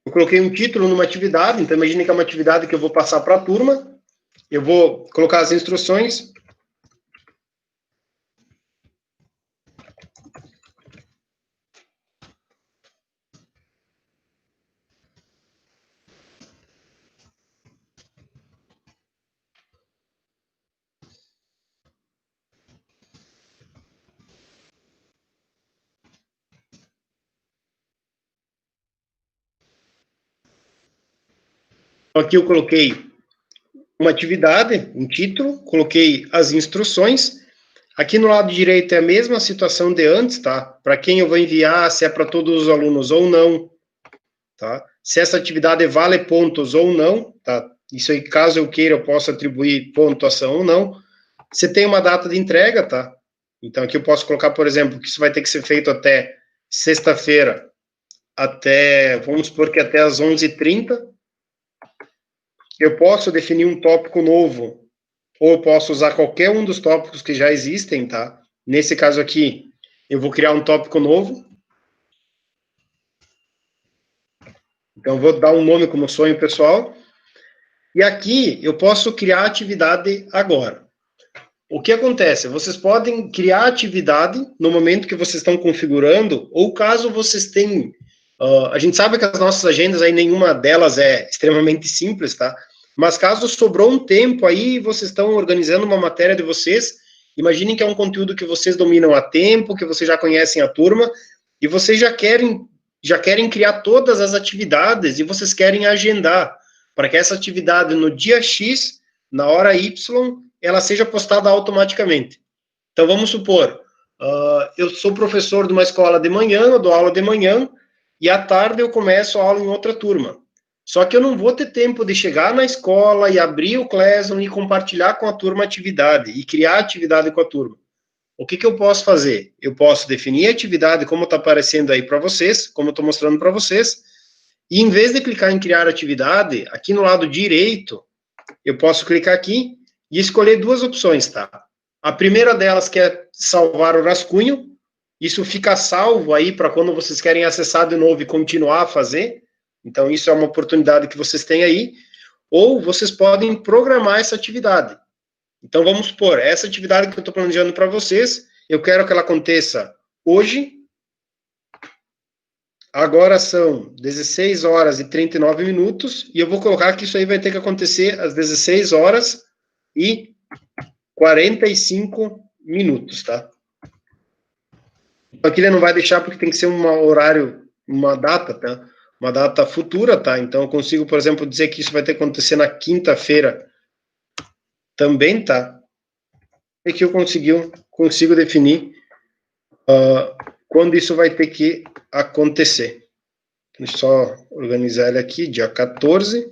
Eu coloquei um título numa atividade, então imagine que é uma atividade que eu vou passar para a turma. Eu vou colocar as instruções. Aqui eu coloquei uma atividade, um título, coloquei as instruções. Aqui no lado direito é a mesma situação de antes, tá? Para quem eu vou enviar, se é para todos os alunos ou não, tá? Se essa atividade vale pontos ou não, tá? Isso aí, caso eu queira, eu posso atribuir pontuação ou não. Você tem uma data de entrega, tá? Então aqui eu posso colocar, por exemplo, que isso vai ter que ser feito até sexta-feira, até, vamos supor que até às 11h30. Eu posso definir um tópico novo, ou eu posso usar qualquer um dos tópicos que já existem, tá? Nesse caso aqui, eu vou criar um tópico novo. Então, eu vou dar um nome como sonho pessoal. E aqui, eu posso criar atividade agora. O que acontece? Vocês podem criar atividade no momento que vocês estão configurando, ou caso vocês tenham... a gente sabe que as nossas agendas, aí nenhuma delas é extremamente simples, tá? Mas caso sobrou um tempo aí, vocês estão organizando uma matéria de vocês, imaginem que é um conteúdo que vocês dominam há tempo, que vocês já conhecem a turma, e vocês já querem criar todas as atividades, e vocês querem agendar, para que essa atividade no dia X, na hora Y, ela seja postada automaticamente. Então, vamos supor, eu sou professor de uma escola de manhã, eu dou aula de manhã, e à tarde eu começo a aula em outra turma. Só que eu não vou ter tempo de chegar na escola e abrir o Classroom e compartilhar com a turma a atividade, e criar atividade com a turma. O que eu posso fazer? Eu posso definir a atividade como está aparecendo aí para vocês, como eu estou mostrando para vocês, e em vez de clicar em criar atividade, aqui no lado direito, eu posso clicar aqui e escolher duas opções, tá? A primeira delas que é salvar o rascunho, isso fica salvo aí para quando vocês querem acessar de novo e continuar a fazer. Então, isso é uma oportunidade que vocês têm aí. Ou vocês podem programar essa atividade. Então, vamos supor, essa atividade que eu estou planejando para vocês, eu quero que ela aconteça hoje. Agora são 16 horas e 39 minutos, e eu vou colocar que isso aí vai ter que acontecer às 16 horas e 45 minutos, tá? Aqui ele não vai deixar porque tem que ser um horário, uma data, tá? Uma data futura, tá? Então eu consigo, por exemplo, dizer que isso vai ter que acontecer na quinta-feira também, tá? E que eu consigo definir quando isso vai ter que acontecer. Deixa eu só organizar ele aqui, dia 14.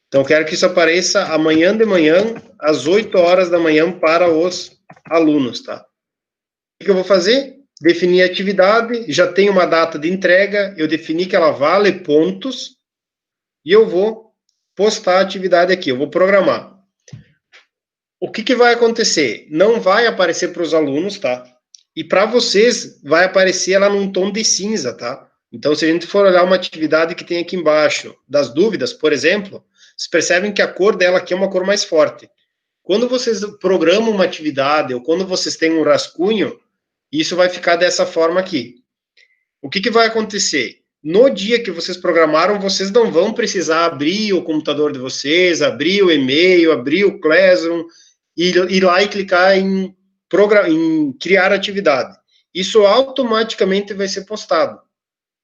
Então, quero que isso apareça amanhã de manhã, às 8 horas da manhã, para os alunos, tá? O que eu vou fazer? Definir a atividade, já tem uma data de entrega, eu defini que ela vale pontos, e eu vou postar a atividade aqui, eu vou programar. O que vai acontecer? Não vai aparecer para os alunos, tá? E para vocês, vai aparecer ela num tom de cinza, tá? Então, se a gente for olhar uma atividade que tem aqui embaixo, das dúvidas, por exemplo, vocês percebem que a cor dela aqui é uma cor mais forte. Quando vocês programam uma atividade, ou quando vocês têm um rascunho, isso vai ficar dessa forma aqui. O que vai acontecer? No dia que vocês programaram, vocês não vão precisar abrir o computador de vocês, abrir o e-mail, abrir o Classroom, ir lá e clicar em criar atividade. Isso automaticamente vai ser postado.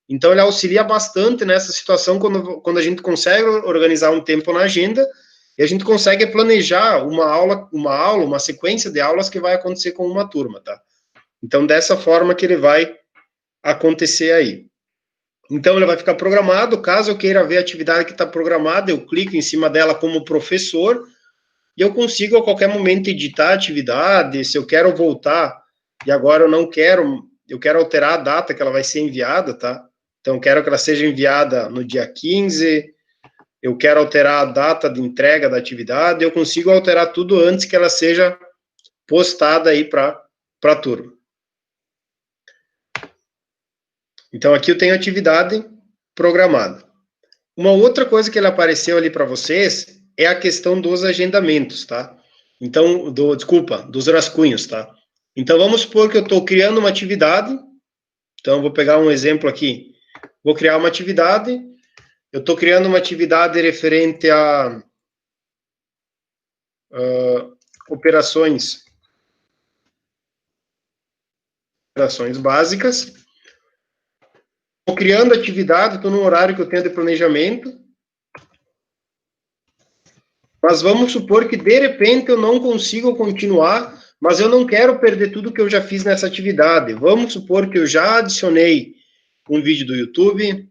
Então, ele auxilia bastante nessa situação quando a gente consegue organizar um tempo na agenda e a gente consegue planejar uma sequência de aulas que vai acontecer com uma turma, tá? Então, dessa forma que ele vai acontecer aí. Então, ele vai ficar programado. Caso eu queira ver a atividade que está programada, eu clico em cima dela como professor e eu consigo a qualquer momento editar a atividade. Se eu quero voltar e agora eu não quero, eu quero alterar a data que ela vai ser enviada, tá? Então, eu quero que ela seja enviada no dia 15, eu quero alterar a data de entrega da atividade, eu consigo alterar tudo antes que ela seja postada aí para a turma. Então, aqui eu tenho atividade programada. Uma outra coisa que ele apareceu ali para vocês é a questão dos agendamentos, tá? Então, dos rascunhos, tá? Então, vamos supor que eu estou criando uma atividade. Então, vou pegar um exemplo aqui. Vou criar uma atividade. Eu estou criando uma atividade referente a operações básicas. Estou criando atividade, estou no horário que eu tenho de planejamento. Mas vamos supor que, de repente, eu não consigo continuar, mas eu não quero perder tudo que eu já fiz nessa atividade. Vamos supor que eu já adicionei um vídeo do YouTube.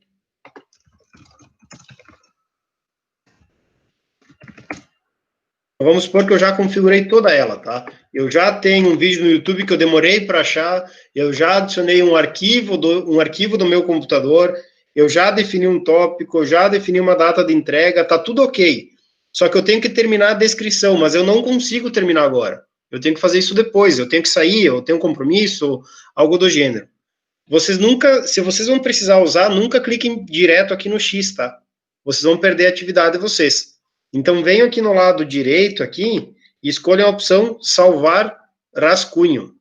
Vamos supor que eu já configurei toda ela, tá? Eu já tenho um vídeo no YouTube que eu demorei para achar, eu já adicionei um arquivo do meu computador, eu já defini um tópico, eu já defini uma data de entrega, tá tudo ok. Só que eu tenho que terminar a descrição, mas eu não consigo terminar agora. Eu tenho que fazer isso depois, eu tenho que sair, eu tenho um compromisso, algo do gênero. Se vocês vão precisar usar, nunca cliquem direto aqui no X, tá? Vocês vão perder a atividade de vocês. Então, venham aqui no lado direito aqui e escolham a opção salvar rascunho.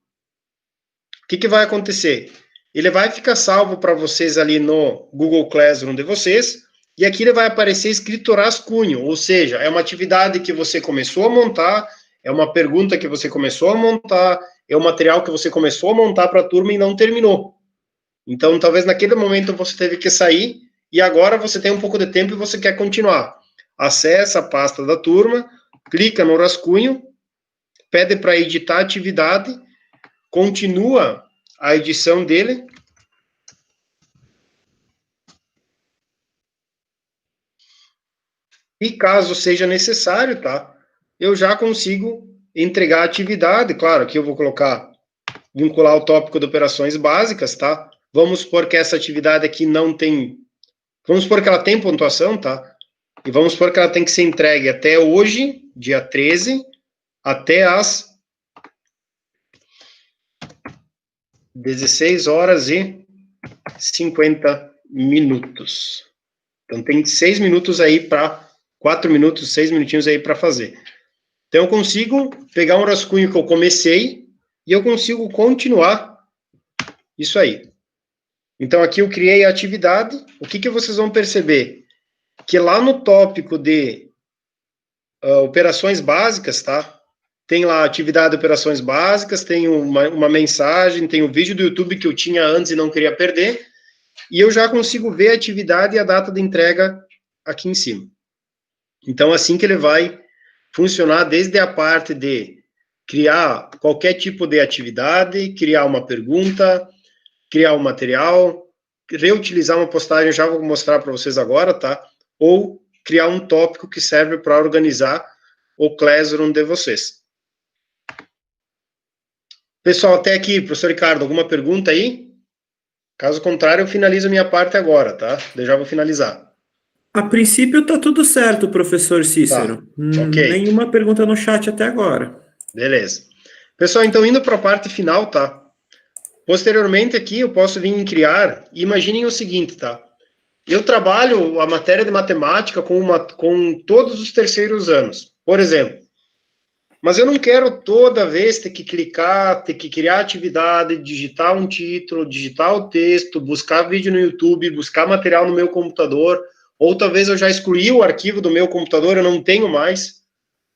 O que vai acontecer? Ele vai ficar salvo para vocês ali no Google Classroom de vocês, e aqui ele vai aparecer escrito rascunho, ou seja, é uma atividade que você começou a montar, é uma pergunta que você começou a montar, é um material que você começou a montar para a turma e não terminou. Então, talvez naquele momento você teve que sair, e agora você tem um pouco de tempo e você quer continuar. Acessa a pasta da turma, clica no rascunho, pede para editar a atividade, continua a edição dele. E caso seja necessário, tá? Eu já consigo entregar a atividade. Claro, aqui eu vou vincular o tópico de operações básicas, tá? Vamos supor que essa atividade aqui não tem... Vamos supor que ela tem pontuação, tá? E vamos supor que ela tem que ser entregue até hoje, dia 13, até às 16 horas e 50 minutos. Então, tem 6 minutos aí para... 4 minutos, 6 minutinhos aí para fazer. Então, eu consigo pegar um rascunho que eu comecei e eu consigo continuar isso aí. Então, aqui eu criei a atividade. O que vocês vão perceber? Que lá no tópico de operações básicas, tá? Tem lá atividade de operações básicas, tem uma mensagem, tem o vídeo do YouTube que eu tinha antes e não queria perder, e eu já consigo ver a atividade e a data de entrega aqui em cima. Então, assim que ele vai funcionar desde a parte de criar qualquer tipo de atividade, criar uma pergunta, criar um material, reutilizar uma postagem, já vou mostrar para vocês agora, tá? Ou criar um tópico que serve para organizar o Classroom de vocês. Pessoal, até aqui, professor Ricardo, alguma pergunta aí? Caso contrário, eu finalizo a minha parte agora, tá? Eu já vou finalizar. A princípio está tudo certo, professor Cícero. Tá, ok. Nenhuma pergunta no chat até agora. Beleza. Pessoal, então indo para a parte final, tá? Posteriormente aqui eu posso vir criar, imaginem o seguinte, tá? Eu trabalho a matéria de matemática com todos os terceiros anos, por exemplo. Mas eu não quero toda vez ter que clicar, ter que criar atividade, digitar um título, digitar o texto, buscar vídeo no YouTube, buscar material no meu computador, ou talvez eu já excluí o arquivo do meu computador, eu não tenho mais.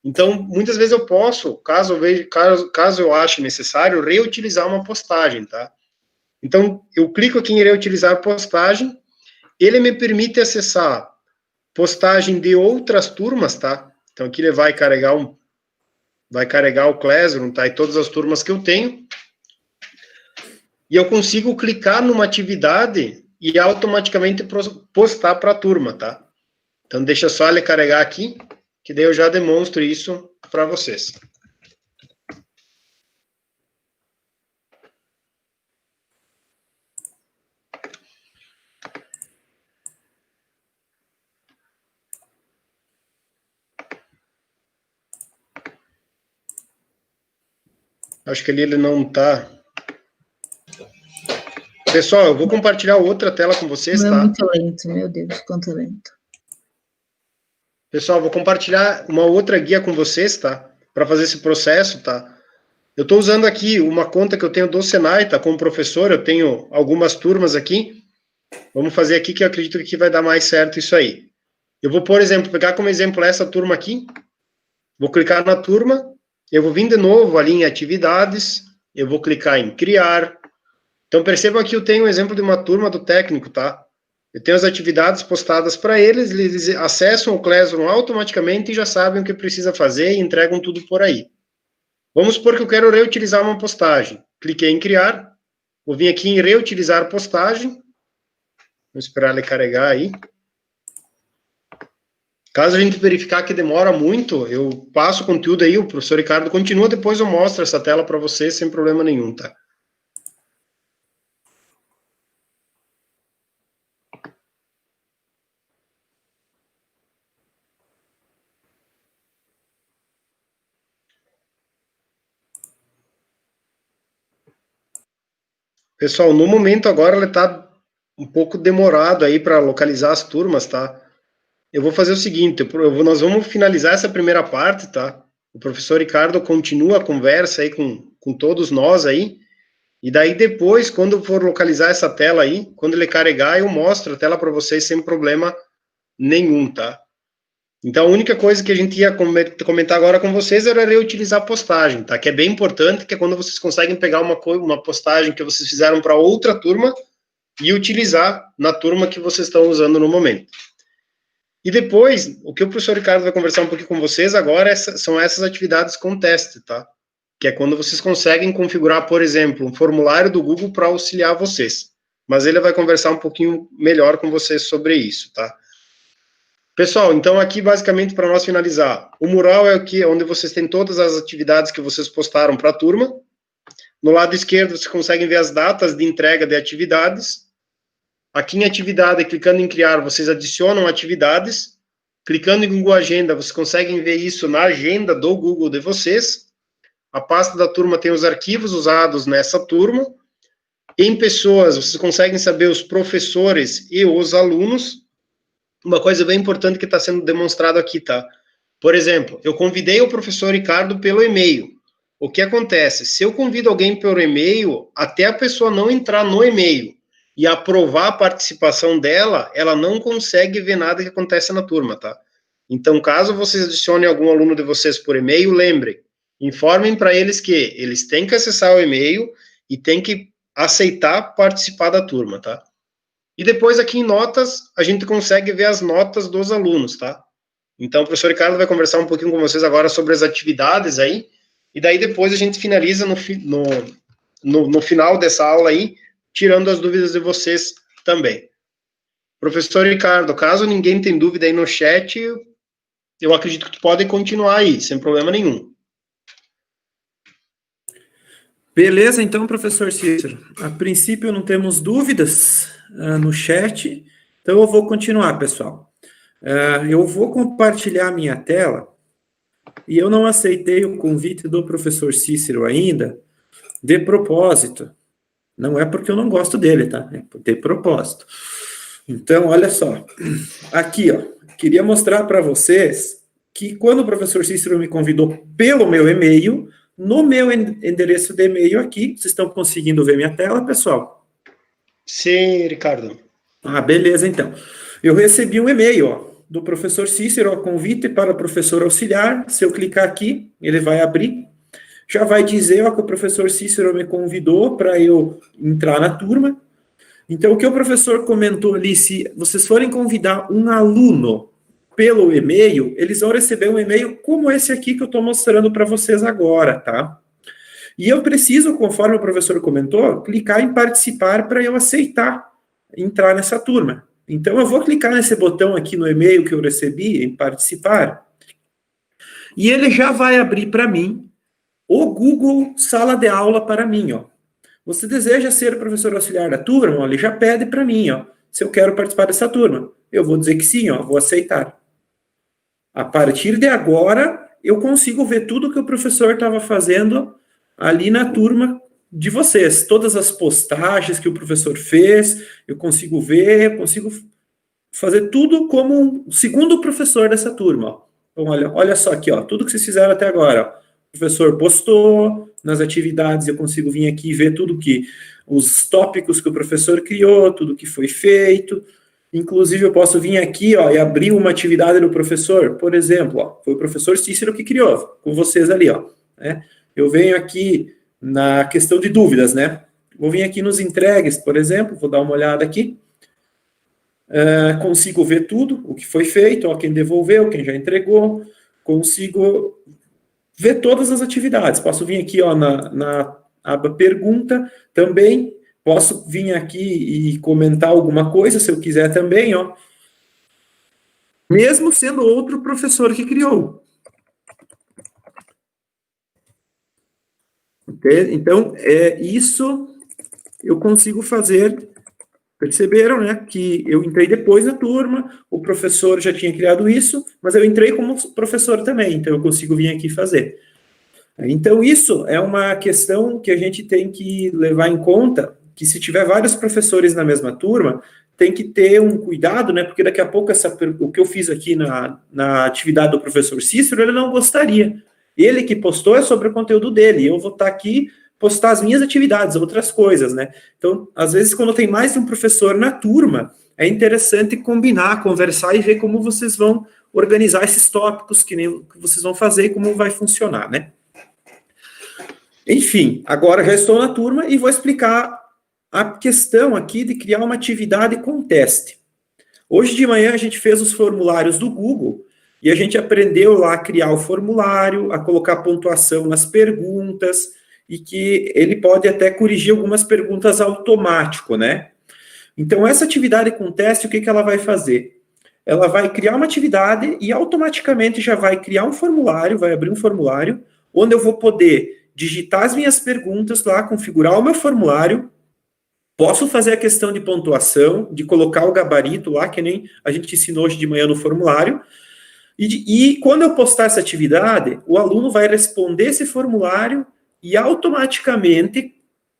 Então, muitas vezes eu posso, caso eu ache necessário, reutilizar uma postagem, tá? Então, eu clico aqui em reutilizar postagem, ele me permite acessar postagem de outras turmas, tá? Então, aqui ele vai carregar o Classroom, tá? E todas as turmas que eu tenho. E eu consigo clicar numa atividade e automaticamente postar para a turma, tá? Então, deixa só ele carregar aqui, que daí eu já demonstro isso para vocês. Acho que ali ele não está. Pessoal, eu vou compartilhar outra tela com vocês, tá? É muito lento, meu Deus, quanto lento. Pessoal, vou compartilhar uma outra guia com vocês, tá? Para fazer esse processo, tá? Eu estou usando aqui uma conta que eu tenho do Senai, tá? Como professor, eu tenho algumas turmas aqui. Vamos fazer aqui que eu acredito que vai dar mais certo isso aí. Eu vou, por exemplo, pegar como exemplo essa turma aqui. Vou clicar na turma. Eu vou vir de novo ali em atividades. Eu vou clicar em criar. Então, percebam aqui, eu tenho um exemplo de uma turma do técnico, tá? Eu tenho as atividades postadas para eles, eles acessam o Classroom automaticamente e já sabem o que precisa fazer e entregam tudo por aí. Vamos supor que eu quero reutilizar uma postagem. Cliquei em criar, vou vir aqui em reutilizar postagem. Vamos esperar ele carregar aí. Caso a gente verificar que demora muito, eu passo o conteúdo aí, o professor Ricardo continua, depois eu mostro essa tela para vocês sem problema nenhum, tá? Pessoal, no momento agora ele está um pouco demorado aí para localizar as turmas, tá? Eu vou fazer o seguinte, nós vamos finalizar essa primeira parte, tá? O professor Ricardo continua a conversa aí com todos nós aí, e daí depois, quando for localizar essa tela aí, quando ele carregar, eu mostro a tela para vocês sem problema nenhum, tá? Então, a única coisa que a gente ia comentar agora com vocês era reutilizar a postagem, tá? Que é bem importante, que é quando vocês conseguem pegar uma postagem que vocês fizeram para outra turma e utilizar na turma que vocês estão usando no momento. E depois, o que o professor Ricardo vai conversar um pouquinho com vocês agora são essas atividades com teste, tá? Que é quando vocês conseguem configurar, por exemplo, um formulário do Google para auxiliar vocês. Mas ele vai conversar um pouquinho melhor com vocês sobre isso, tá? Pessoal, então aqui basicamente para nós finalizar, o mural é aqui onde vocês têm todas as atividades que vocês postaram para a turma. No lado esquerdo vocês conseguem ver as datas de entrega de atividades. Aqui em atividade, clicando em criar, vocês adicionam atividades. Clicando em Google Agenda, vocês conseguem ver isso na agenda do Google de vocês. A pasta da turma tem os arquivos usados nessa turma. Em pessoas, vocês conseguem saber os professores e os alunos. Uma coisa bem importante que está sendo demonstrado aqui, tá? Por exemplo, eu convidei o professor Ricardo pelo e-mail. O que acontece? Se eu convido alguém pelo e-mail, até a pessoa não entrar no e-mail e aprovar a participação dela, ela não consegue ver nada que acontece na turma, tá? Então, caso vocês adicionem algum aluno de vocês por e-mail, lembrem, informem para eles que eles têm que acessar o e-mail e têm que aceitar participar da turma, tá? E depois aqui em notas, a gente consegue ver as notas dos alunos, tá? Então, o professor Ricardo vai conversar um pouquinho com vocês agora sobre as atividades aí, e daí depois a gente finaliza no final dessa aula aí, tirando as dúvidas de vocês também. Professor Ricardo, caso ninguém tenha dúvida aí no chat, eu acredito que podem continuar aí, sem problema nenhum. Beleza, então, professor Cícero. A princípio não temos dúvidas no chat, então eu vou continuar, pessoal. Eu vou compartilhar a minha tela, e eu não aceitei o convite do professor Cícero ainda, de propósito. Não é porque eu não gosto dele, tá? É de propósito. Então, olha só. Aqui, ó. Queria mostrar para vocês que quando o professor Cícero me convidou pelo meu e-mail, no meu endereço de e-mail aqui, vocês estão conseguindo ver minha tela, pessoal? Sim, Ricardo. Beleza, então. Eu recebi um e-mail, ó, do professor Cícero, convite para o professor auxiliar. Se eu clicar aqui, ele vai abrir. Já vai dizer, ó, que o professor Cícero me convidou para eu entrar na turma. Então, o que o professor comentou ali, se vocês forem convidar um aluno pelo e-mail, eles vão receber um e-mail como esse aqui que eu estou mostrando para vocês agora, tá? E eu preciso, conforme o professor comentou, clicar em participar para eu aceitar entrar nessa turma. Então, eu vou clicar nesse botão aqui no e-mail que eu recebi, em participar, e ele já vai abrir para mim o Google Sala de Aula para mim, ó. Você deseja ser professor auxiliar da turma? Ó, ele já pede para mim, ó, se eu quero participar dessa turma. Eu vou dizer que sim, ó, vou aceitar. A partir de agora, eu consigo ver tudo que o professor estava fazendo ali na turma de vocês. Todas as postagens que o professor fez, eu consigo ver, eu consigo fazer tudo como um segundo professor dessa turma. Ó. Então, olha só aqui, ó, tudo que vocês fizeram até agora. Ó. O professor postou, nas atividades eu consigo vir aqui e ver tudo que, os tópicos que o professor criou, tudo que foi feito. Inclusive, eu posso vir aqui, ó, e abrir uma atividade do professor, por exemplo, ó, foi o professor Cícero que criou, com vocês ali, ó, né? Eu venho aqui na questão de dúvidas, né? Vou vir aqui nos entregues, por exemplo, vou dar uma olhada aqui, consigo ver tudo, o que foi feito, ó, quem devolveu, quem já entregou, consigo ver todas as atividades, posso vir aqui, ó, na aba pergunta, também, posso vir aqui e comentar alguma coisa, se eu quiser também, ó. Mesmo sendo outro professor que criou. Então, isso eu consigo fazer. Perceberam, né, que eu entrei depois na turma, o professor já tinha criado isso, mas eu entrei como professor também, então eu consigo vir aqui fazer. Então, isso é uma questão que a gente tem que levar em conta, que se tiver vários professores na mesma turma, tem que ter um cuidado, né? Porque daqui a pouco o que eu fiz aqui na atividade do professor Cícero, ele não gostaria. Ele que postou é sobre o conteúdo dele. Eu vou estar aqui postar as minhas atividades, outras coisas, né? Então, às vezes, quando tem mais de um professor na turma, é interessante combinar, conversar e ver como vocês vão organizar esses tópicos que vocês vão fazer e como vai funcionar, né? Enfim, agora já estou na turma e vou explicar a questão aqui de criar uma atividade com teste. Hoje de manhã a gente fez os formulários do Google e a gente aprendeu lá a criar o formulário, a colocar pontuação nas perguntas e que ele pode até corrigir algumas perguntas automático, né? Então, essa atividade com teste, o que ela vai fazer? Ela vai criar uma atividade e automaticamente já vai criar um formulário, vai abrir um formulário, onde eu vou poder digitar as minhas perguntas lá, configurar o meu formulário, posso fazer a questão de pontuação, de colocar o gabarito lá, que nem a gente ensinou hoje de manhã no formulário, e quando eu postar essa atividade, o aluno vai responder esse formulário e automaticamente,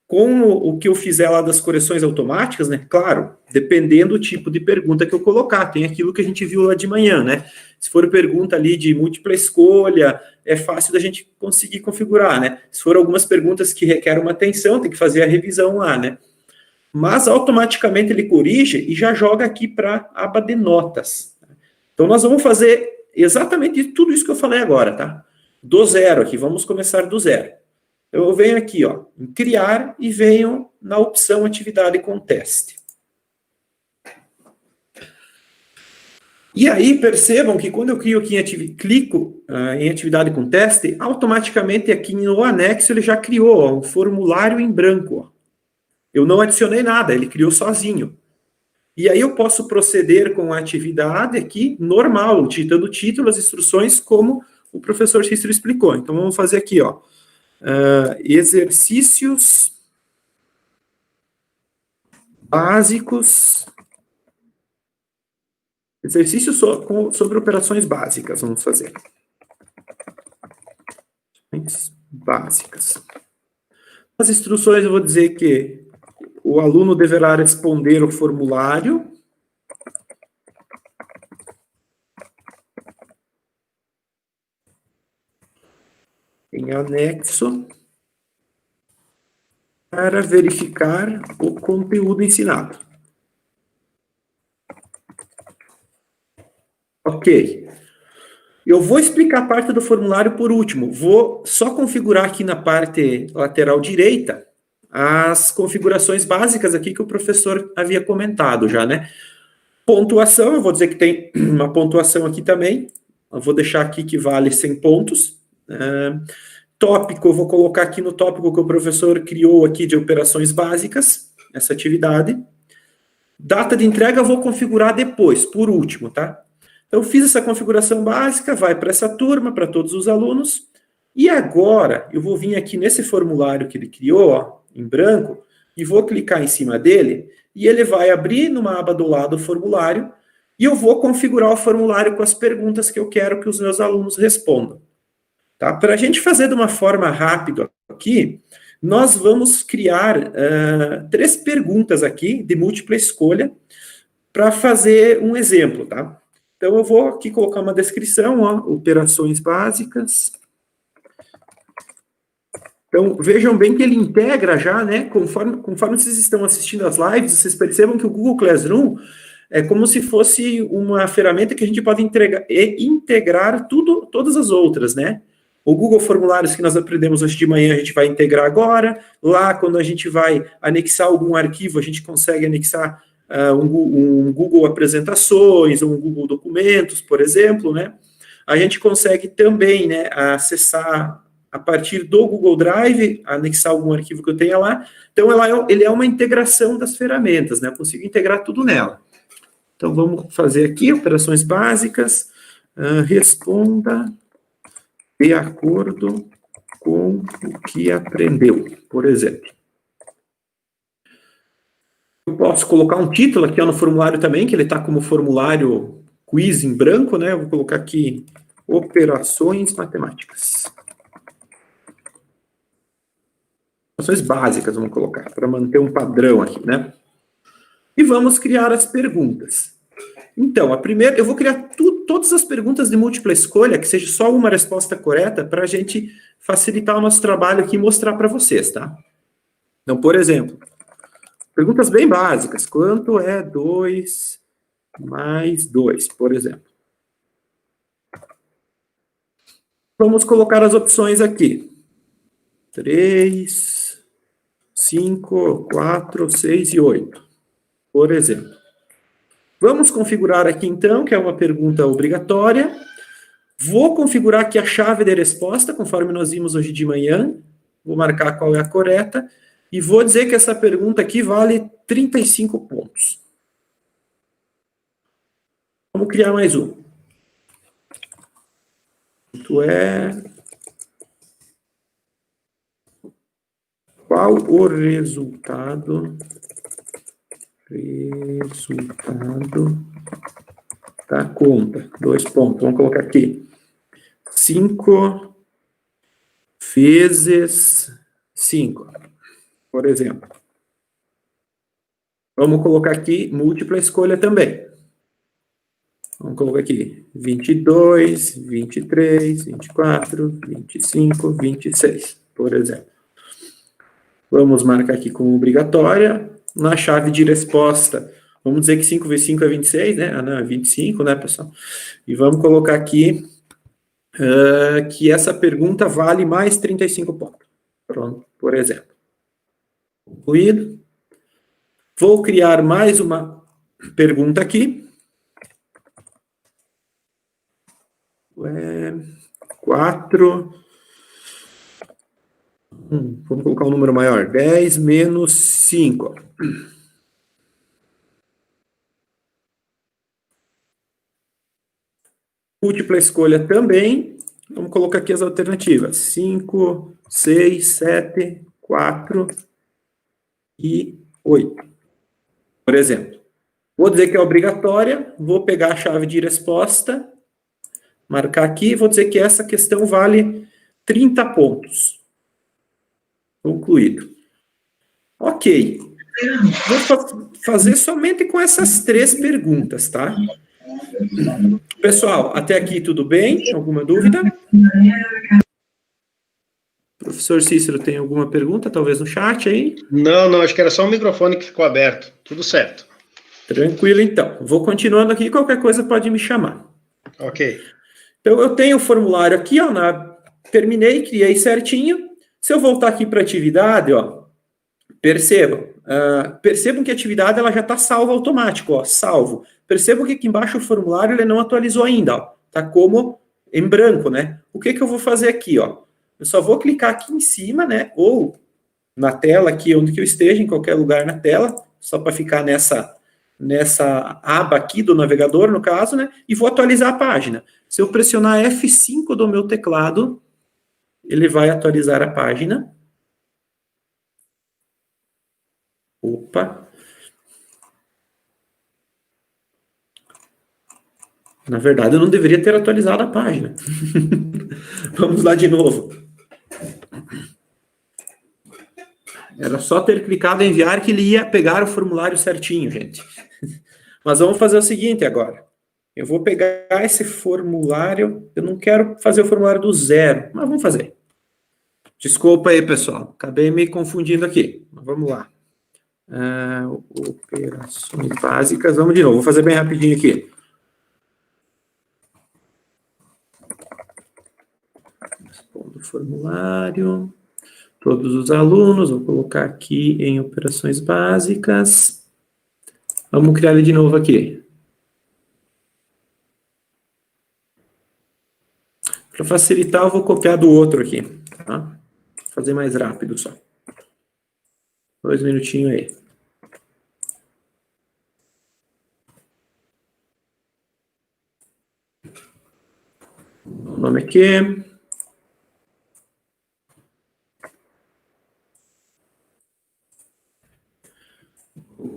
com o que eu fizer lá das correções automáticas, né, claro, dependendo do tipo de pergunta que eu colocar, tem aquilo que a gente viu lá de manhã, né, se for pergunta ali de múltipla escolha, é fácil da gente conseguir configurar, né, se for algumas perguntas que requerem uma atenção, tem que fazer a revisão lá, né, mas automaticamente ele corrige e já joga aqui para a aba de notas. Então, nós vamos fazer exatamente tudo isso que eu falei agora, tá? Do zero aqui, vamos começar do zero. Eu venho aqui, ó, em criar e venho na opção atividade com teste. E aí, percebam que quando eu clico em atividade com teste, automaticamente aqui no anexo ele já criou ó, um formulário em branco. Ó. Eu não adicionei nada, ele criou sozinho. E aí eu posso proceder com a atividade aqui normal, digitando o título, as instruções, como o professor Cícero explicou. Então, vamos fazer aqui, ó. Exercícios básicos. Exercícios sobre operações básicas, vamos fazer. Básicas. As instruções eu vou dizer que o aluno deverá responder o formulário. Em anexo. Para verificar o conteúdo ensinado. Ok. Eu vou explicar a parte do formulário por último. Vou só configurar aqui na parte lateral direita as configurações básicas aqui que o professor havia comentado já, né? Pontuação, eu vou dizer que tem uma pontuação aqui também. Eu vou deixar aqui que vale 100 pontos. Tópico, eu vou colocar aqui no tópico que o professor criou aqui de operações básicas, essa atividade. Data de entrega eu vou configurar depois, por último, tá? Então, eu fiz essa configuração básica, vai para essa turma, para todos os alunos. E agora, eu vou vir aqui nesse formulário que ele criou, ó, em branco, e vou clicar em cima dele, e ele vai abrir numa aba do lado o formulário, e eu vou configurar o formulário com as perguntas que eu quero que os meus alunos respondam. Tá? Para a gente fazer de uma forma rápida aqui, nós vamos criar 3 perguntas aqui de múltipla escolha para fazer um exemplo, tá? Então, eu vou aqui colocar uma descrição, ó, operações básicas. Então, vejam bem que ele integra já, né, conforme vocês estão assistindo as lives, vocês percebam que o Google Classroom é como se fosse uma ferramenta que a gente pode integrar todas as outras, né? O Google Formulários que nós aprendemos hoje de manhã, a gente vai integrar agora. Lá, quando a gente vai anexar algum arquivo, a gente consegue anexar um Google Apresentações, um Google Documentos, por exemplo, né? A gente consegue também, né, acessar a partir do Google Drive, anexar algum arquivo que eu tenha lá. Então, ele é uma integração das ferramentas, né? Eu consigo integrar tudo nela. Então, vamos fazer aqui, operações básicas, responda de acordo com o que aprendeu, por exemplo. Eu posso colocar um título aqui no formulário também, que ele está como formulário quiz em branco, né? Eu vou colocar aqui, operações matemáticas. Operações básicas, vamos colocar, para manter um padrão aqui, né? E vamos criar as perguntas. Então, a primeira, eu vou criar todas as perguntas de múltipla escolha, que seja só uma resposta correta, para a gente facilitar o nosso trabalho aqui e mostrar para vocês, tá? Então, por exemplo, perguntas bem básicas. Quanto é 2 mais 2, por exemplo? Vamos colocar as opções aqui. 3, 5, 4, 6 e 8, por exemplo. Vamos configurar aqui, então, que é uma pergunta obrigatória. Vou configurar aqui a chave de resposta, conforme nós vimos hoje de manhã. Vou marcar qual é a correta. E vou dizer que essa pergunta aqui vale 35 pontos. Vamos criar mais um. Qual o resultado da conta? 2 pontos. Vamos colocar aqui. 5 vezes 5, por exemplo. Vamos colocar aqui múltipla escolha também. Vamos colocar aqui 22, 23, 24, 25, 26, por exemplo. Vamos marcar aqui como obrigatória. Na chave de resposta, vamos dizer que 5 vezes 5 é 26, né? Ah, não, é 25, né, pessoal? E vamos colocar aqui que essa pergunta vale mais 35 pontos. Pronto, por exemplo. Concluído. Vou criar mais uma pergunta aqui. 4. Vamos colocar um número maior. 10 menos 5. Múltipla escolha também. Vamos colocar aqui as alternativas. 5, 6, 7, 4 e 8. Por exemplo. Vou dizer que é obrigatória. Vou pegar a chave de resposta. Marcar aqui. Vou dizer que essa questão vale 30 pontos. Concluído. Ok. Vou fazer somente com essas 3 perguntas, tá? Pessoal, até aqui tudo bem? Alguma dúvida? Professor Cícero, tem alguma pergunta, talvez no chat aí? Não, acho que era só o microfone que ficou aberto. Tudo certo. Tranquilo, então. Vou continuando aqui, qualquer coisa pode me chamar. Ok. Então, eu tenho o formulário aqui, ó, terminei, criei certinho. Se eu voltar aqui para a atividade, ó, percebam que a atividade ela já está salva automático, ó, salvo. Percebam que aqui embaixo o formulário ele não atualizou ainda, ó, tá como em branco, né? O que eu vou fazer aqui, ó? Eu só vou clicar aqui em cima, né? Ou na tela aqui, onde que eu esteja, em qualquer lugar na tela, só para ficar nessa aba aqui do navegador, no caso, né? E vou atualizar a página. Se eu pressionar F5 do meu teclado, ele vai atualizar a página. Opa. Na verdade, eu não deveria ter atualizado a página. Vamos lá de novo. Era só ter clicado em enviar que ele ia pegar o formulário certinho, gente. Mas vamos fazer o seguinte agora. Eu vou pegar esse formulário. Eu não quero fazer o formulário do zero, mas vamos fazer. Desculpa aí, pessoal. Acabei me confundindo aqui. Mas vamos lá. Operações básicas. Vamos de novo. Vou fazer bem rapidinho aqui. Respondo o formulário. Todos os alunos. Vou colocar aqui em operações básicas. Vamos criar ele de novo aqui. Para facilitar, eu vou copiar do outro aqui. Tá? Vou fazer mais rápido só. 2 minutinhos aí. O nome aqui.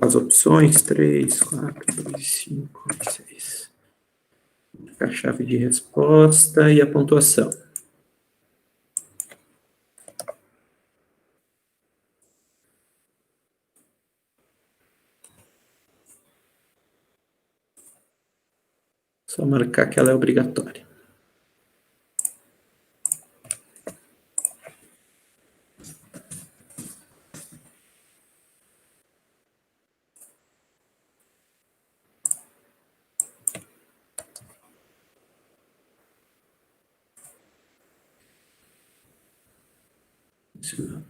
As opções, 3, 4, 2, 5, 6. A chave de resposta e a pontuação. Só marcar que ela é obrigatória.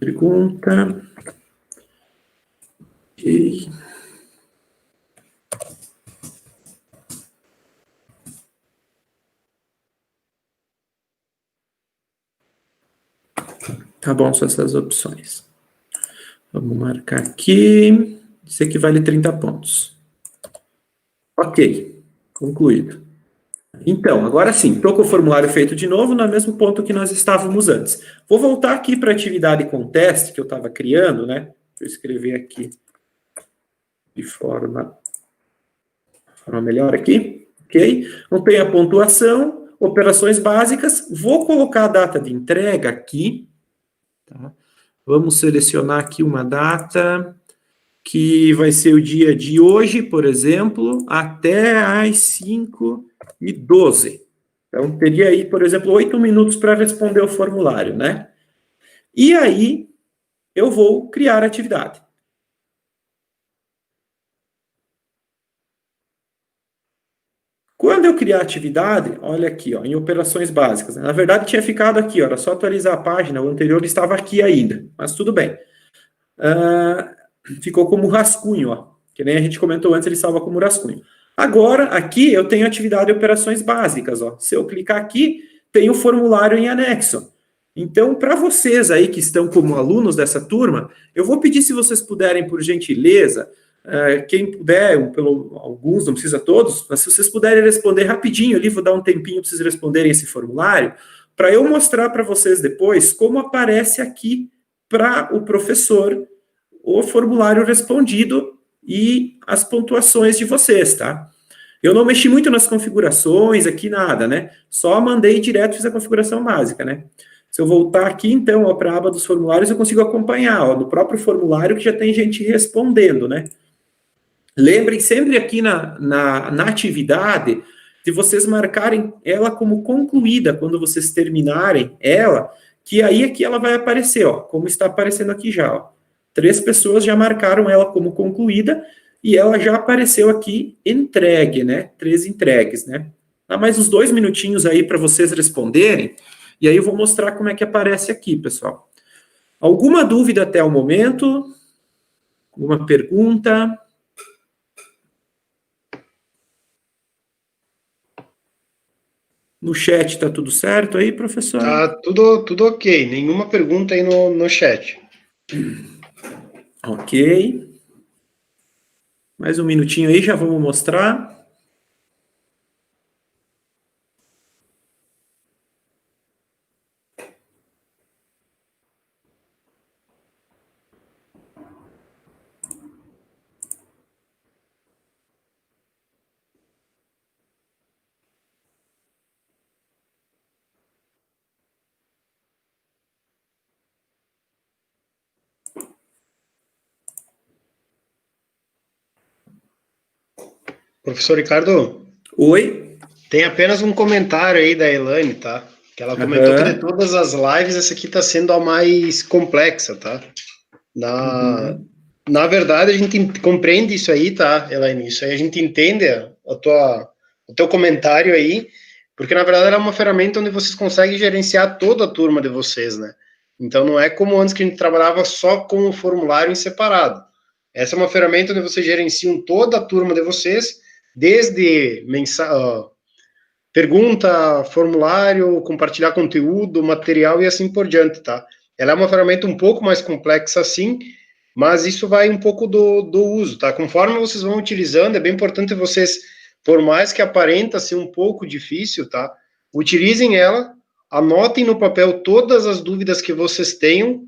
Pergunta. Ok. Tá bom, são essas opções. Vamos marcar aqui. Isso aqui vale 30 pontos. Ok, concluído. Então, agora sim, estou com o formulário feito de novo no mesmo ponto que nós estávamos antes. Vou voltar aqui para a atividade com teste que eu estava criando, né? Vou escrever aqui de forma melhor aqui, ok? Não tem a pontuação, operações básicas. Vou colocar a data de entrega aqui, tá? Vamos selecionar aqui uma data que vai ser o dia de hoje, por exemplo, até às 5h12. Então, teria aí, por exemplo, 8 minutos para responder o formulário, né? E aí, eu vou criar a atividade. Quando eu criar a atividade, olha aqui, ó, em operações básicas. Na verdade, tinha ficado aqui, ó, era só atualizar a página, o anterior estava aqui ainda, mas tudo bem. Ficou como rascunho, ó, que nem a gente comentou antes, ele estava como rascunho. Agora, aqui, eu tenho atividade de operações básicas, ó. Se eu clicar aqui, tem o formulário em anexo. Então, para vocês aí que estão como alunos dessa turma, eu vou pedir se vocês puderem, por gentileza, quem puder, alguns, não precisa todos, mas se vocês puderem responder rapidinho ali, vou dar um tempinho para vocês responderem esse formulário, para eu mostrar para vocês depois como aparece aqui para o professor o formulário respondido e as pontuações de vocês, tá? Eu não mexi muito nas configurações aqui, nada, né? Só mandei direto, fiz a configuração básica, né? Se eu voltar aqui, então, para a aba dos formulários, eu consigo acompanhar, ó, no próprio formulário que já tem gente respondendo, né? Lembrem sempre aqui na atividade de vocês marcarem ela como concluída quando vocês terminarem ela, que aí aqui ela vai aparecer, ó, como está aparecendo aqui já, ó. 3 pessoas já marcaram ela como concluída e ela já apareceu aqui entregue, né? 3 entregues, né? Dá mais uns 2 minutinhos aí para vocês responderem e aí eu vou mostrar como é que aparece aqui, pessoal. Alguma dúvida até o momento? Alguma pergunta? No chat está tudo certo aí, professor? Tá tudo ok. Nenhuma pergunta aí no chat. Ok. Mais um minutinho aí, já vamos mostrar. Professor Ricardo, Oi? tem apenas um comentário aí da Elaine, tá? Que ela comentou que de todas as lives, essa aqui está sendo a mais complexa, tá? Na verdade, a gente compreende isso aí, tá, Elaine? Isso aí a gente entende o teu comentário aí, porque na verdade ela é uma ferramenta onde vocês conseguem gerenciar toda a turma de vocês, né? Então não é como antes que a gente trabalhava só com o formulário em separado. Essa é uma ferramenta onde vocês gerenciam toda a turma de vocês, desde pergunta, formulário, compartilhar conteúdo, material e assim por diante, tá? Ela é uma ferramenta um pouco mais complexa assim, mas isso vai um pouco do uso, tá? Conforme vocês vão utilizando, é bem importante vocês, por mais que aparenta ser um pouco difícil, tá? Utilizem ela, anotem no papel todas as dúvidas que vocês tenham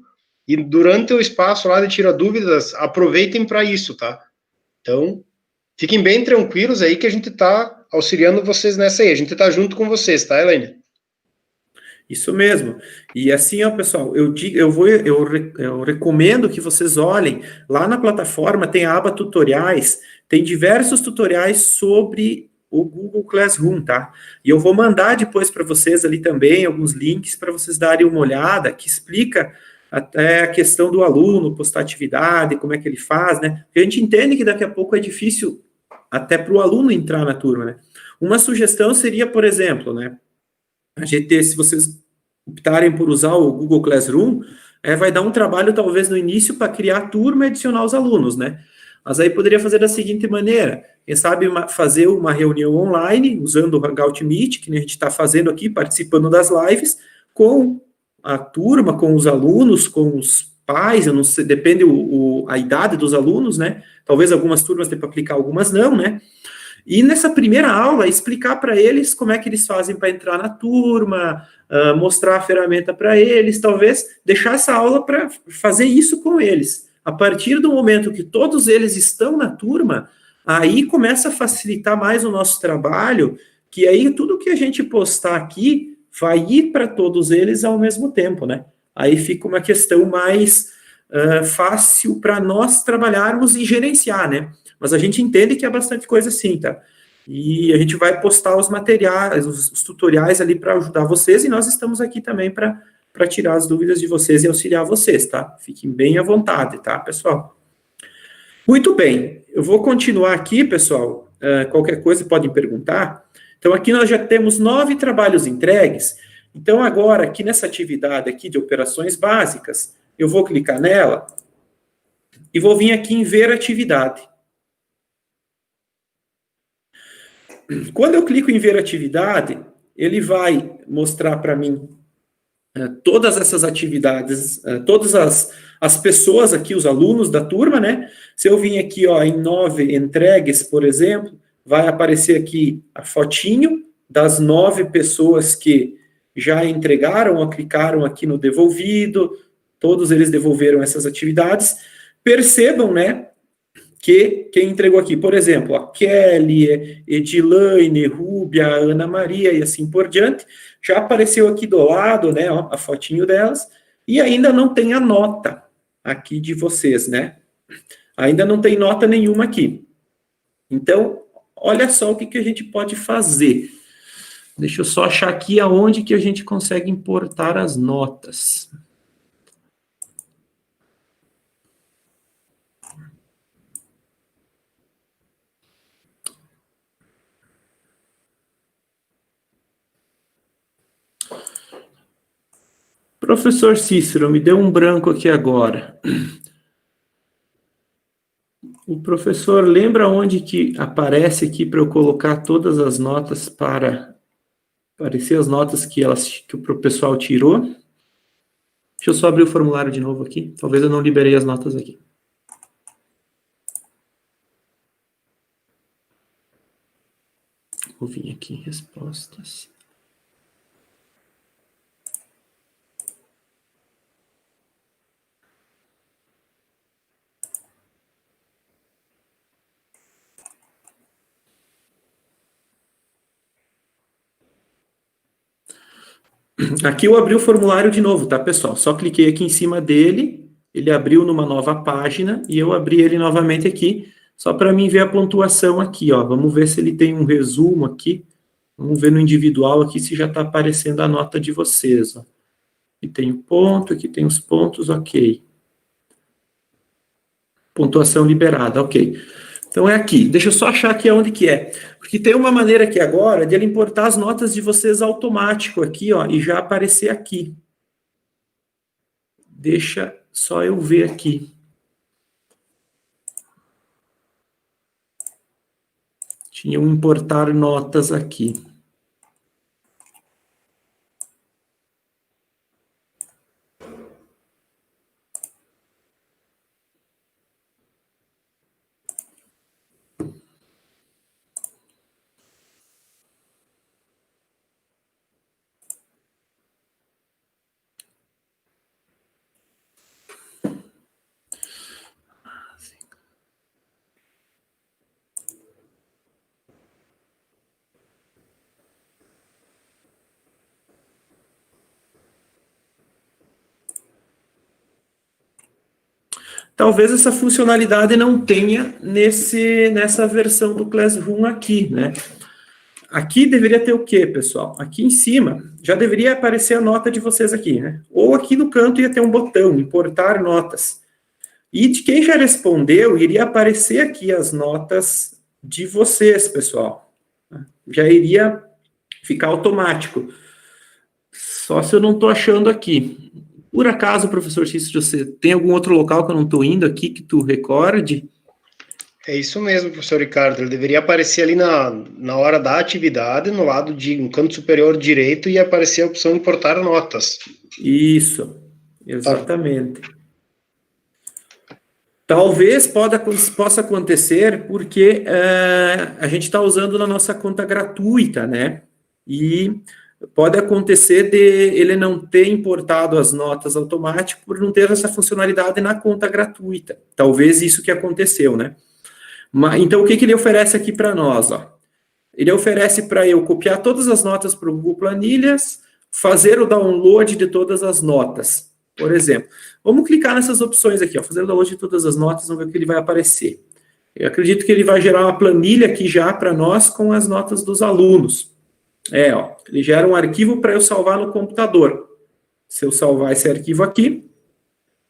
e durante o espaço lá de tirar dúvidas, aproveitem para isso, tá? Então, fiquem bem tranquilos aí que a gente tá auxiliando vocês nessa aí. A gente tá junto com vocês, tá, Elaine? Isso mesmo. E assim, ó, pessoal, eu recomendo que vocês olhem lá na plataforma, tem a aba tutoriais, tem diversos tutoriais sobre o Google Classroom, tá? E eu vou mandar depois para vocês ali também alguns links para vocês darem uma olhada, que explica até a questão do aluno, postar atividade, como é que ele faz, né? Porque a gente entende que daqui a pouco é difícil até para o aluno entrar na turma, né? Uma sugestão seria, por exemplo, né? A gente, se vocês optarem por usar o Google Classroom, vai dar um trabalho talvez no início para criar a turma e adicionar os alunos, né? Mas aí poderia fazer da seguinte maneira, quem sabe fazer uma reunião online, usando o Hangout Meet, que a gente está fazendo aqui, participando das lives, com a turma, com os alunos, com os pais, eu não sei, depende a idade dos alunos, né? Talvez algumas turmas tenham para aplicar, algumas não, né? E nessa primeira aula, explicar para eles como é que eles fazem para entrar na turma, mostrar a ferramenta para eles, talvez deixar essa aula para fazer isso com eles. A partir do momento que todos eles estão na turma, aí começa a facilitar mais o nosso trabalho, que aí tudo que a gente postar aqui vai ir para todos eles ao mesmo tempo, né? Aí fica uma questão mais fácil para nós trabalharmos e gerenciar, né? Mas a gente entende que é bastante coisa assim, tá? E a gente vai postar os materiais, os tutoriais ali para ajudar vocês, e nós estamos aqui também para tirar as dúvidas de vocês e auxiliar vocês, tá? Fiquem bem à vontade, tá, pessoal? Muito bem, eu vou continuar aqui, pessoal. Qualquer coisa podem perguntar. Então, aqui nós já temos 9 trabalhos entregues. Então, agora, aqui nessa atividade aqui de operações básicas, eu vou clicar nela e vou vir aqui em ver atividade. Quando eu clico em ver atividade, ele vai mostrar para mim todas essas atividades, todas as pessoas aqui, os alunos da turma, né? Se eu vim aqui, ó, em 9 entregues, por exemplo, vai aparecer aqui a fotinho das 9 pessoas que já entregaram ou clicaram aqui no devolvido, todos eles devolveram essas atividades. Percebam, né, que quem entregou aqui, por exemplo, a Kelly, Edilane, Rúbia, Ana Maria e assim por diante, já apareceu aqui do lado, né, ó, a fotinho delas, e ainda não tem a nota aqui de vocês, né? Ainda não tem nota nenhuma aqui. Então, olha só o que a gente pode fazer. Deixa eu só achar aqui aonde que a gente consegue importar as notas. Professor Cícero, me deu um branco aqui agora. O professor lembra onde que aparece aqui para eu colocar todas as notas para aparecer as notas que o pessoal tirou? Deixa eu só abrir o formulário de novo aqui. Talvez eu não liberei as notas aqui. Vou vir aqui em respostas. Aqui eu abri o formulário de novo, tá, pessoal? Só cliquei aqui em cima dele, ele abriu numa nova página e eu abri ele novamente aqui Só para mim ver a pontuação aqui, ó. Vamos ver se ele tem um resumo aqui. Vamos ver no individual aqui se já está aparecendo a nota de vocês, ó. Aqui tem o ponto, aqui tem os pontos, ok. Pontuação liberada, ok. Então é aqui. Deixa eu só achar aqui onde que é. Porque tem uma maneira aqui agora de ele importar as notas de vocês automático aqui, ó, e já aparecer aqui. Deixa só eu ver aqui. Tinha um importar notas aqui. Talvez essa funcionalidade não tenha nessa versão do Classroom aqui, né? Aqui deveria ter o quê, pessoal? Aqui em cima já deveria aparecer a nota de vocês aqui, né? Ou aqui no canto ia ter um botão, importar notas. E de quem já respondeu, iria aparecer aqui as notas de vocês, pessoal. Já iria ficar automático. Só se eu não estou achando aqui. Por acaso, professor Cícero, você tem algum outro local que eu não estou indo aqui que tu recorde? É isso mesmo, professor Ricardo. Ele deveria aparecer ali na hora da atividade, no lado de um canto superior direito, e aparecer a opção importar notas. Isso, exatamente. Talvez possa acontecer porque a gente está usando na nossa conta gratuita, né? E pode acontecer de ele não ter importado as notas automático por não ter essa funcionalidade na conta gratuita. Talvez isso que aconteceu, né? Então, o que ele oferece aqui para nós? Ó? Ele oferece para eu copiar todas as notas para o Google Planilhas, fazer o download de todas as notas. Por exemplo, vamos clicar nessas opções aqui, ó, fazer o download de todas as notas, vamos ver o que ele vai aparecer. Eu acredito que ele vai gerar uma planilha aqui já para nós com as notas dos alunos. Ó, ele gera um arquivo para eu salvar no computador. Se eu salvar esse arquivo aqui,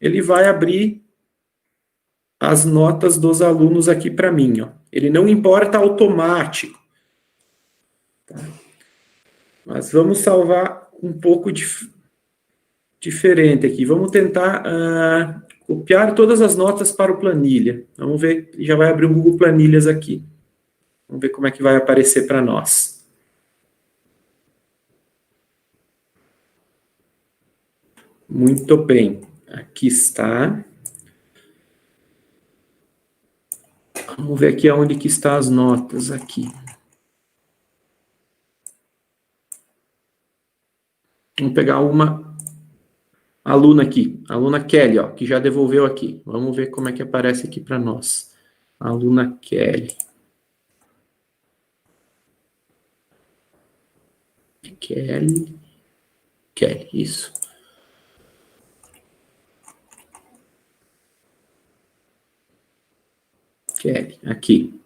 ele vai abrir as notas dos alunos aqui para mim, ó. Ele não importa automático. Tá? Mas vamos salvar um pouco diferente aqui. Vamos tentar copiar todas as notas para o planilha. Vamos ver, já vai abrir um Google Planilhas aqui. Vamos ver como é que vai aparecer para nós. Muito bem. Aqui está. Vamos ver aqui aonde que estão as notas aqui. Vamos pegar uma aluna aqui, a aluna Kelly, ó, que já devolveu aqui. Vamos ver como é que aparece aqui para nós. Aluna Kelly. Kelly, isso. Kelly, aqui.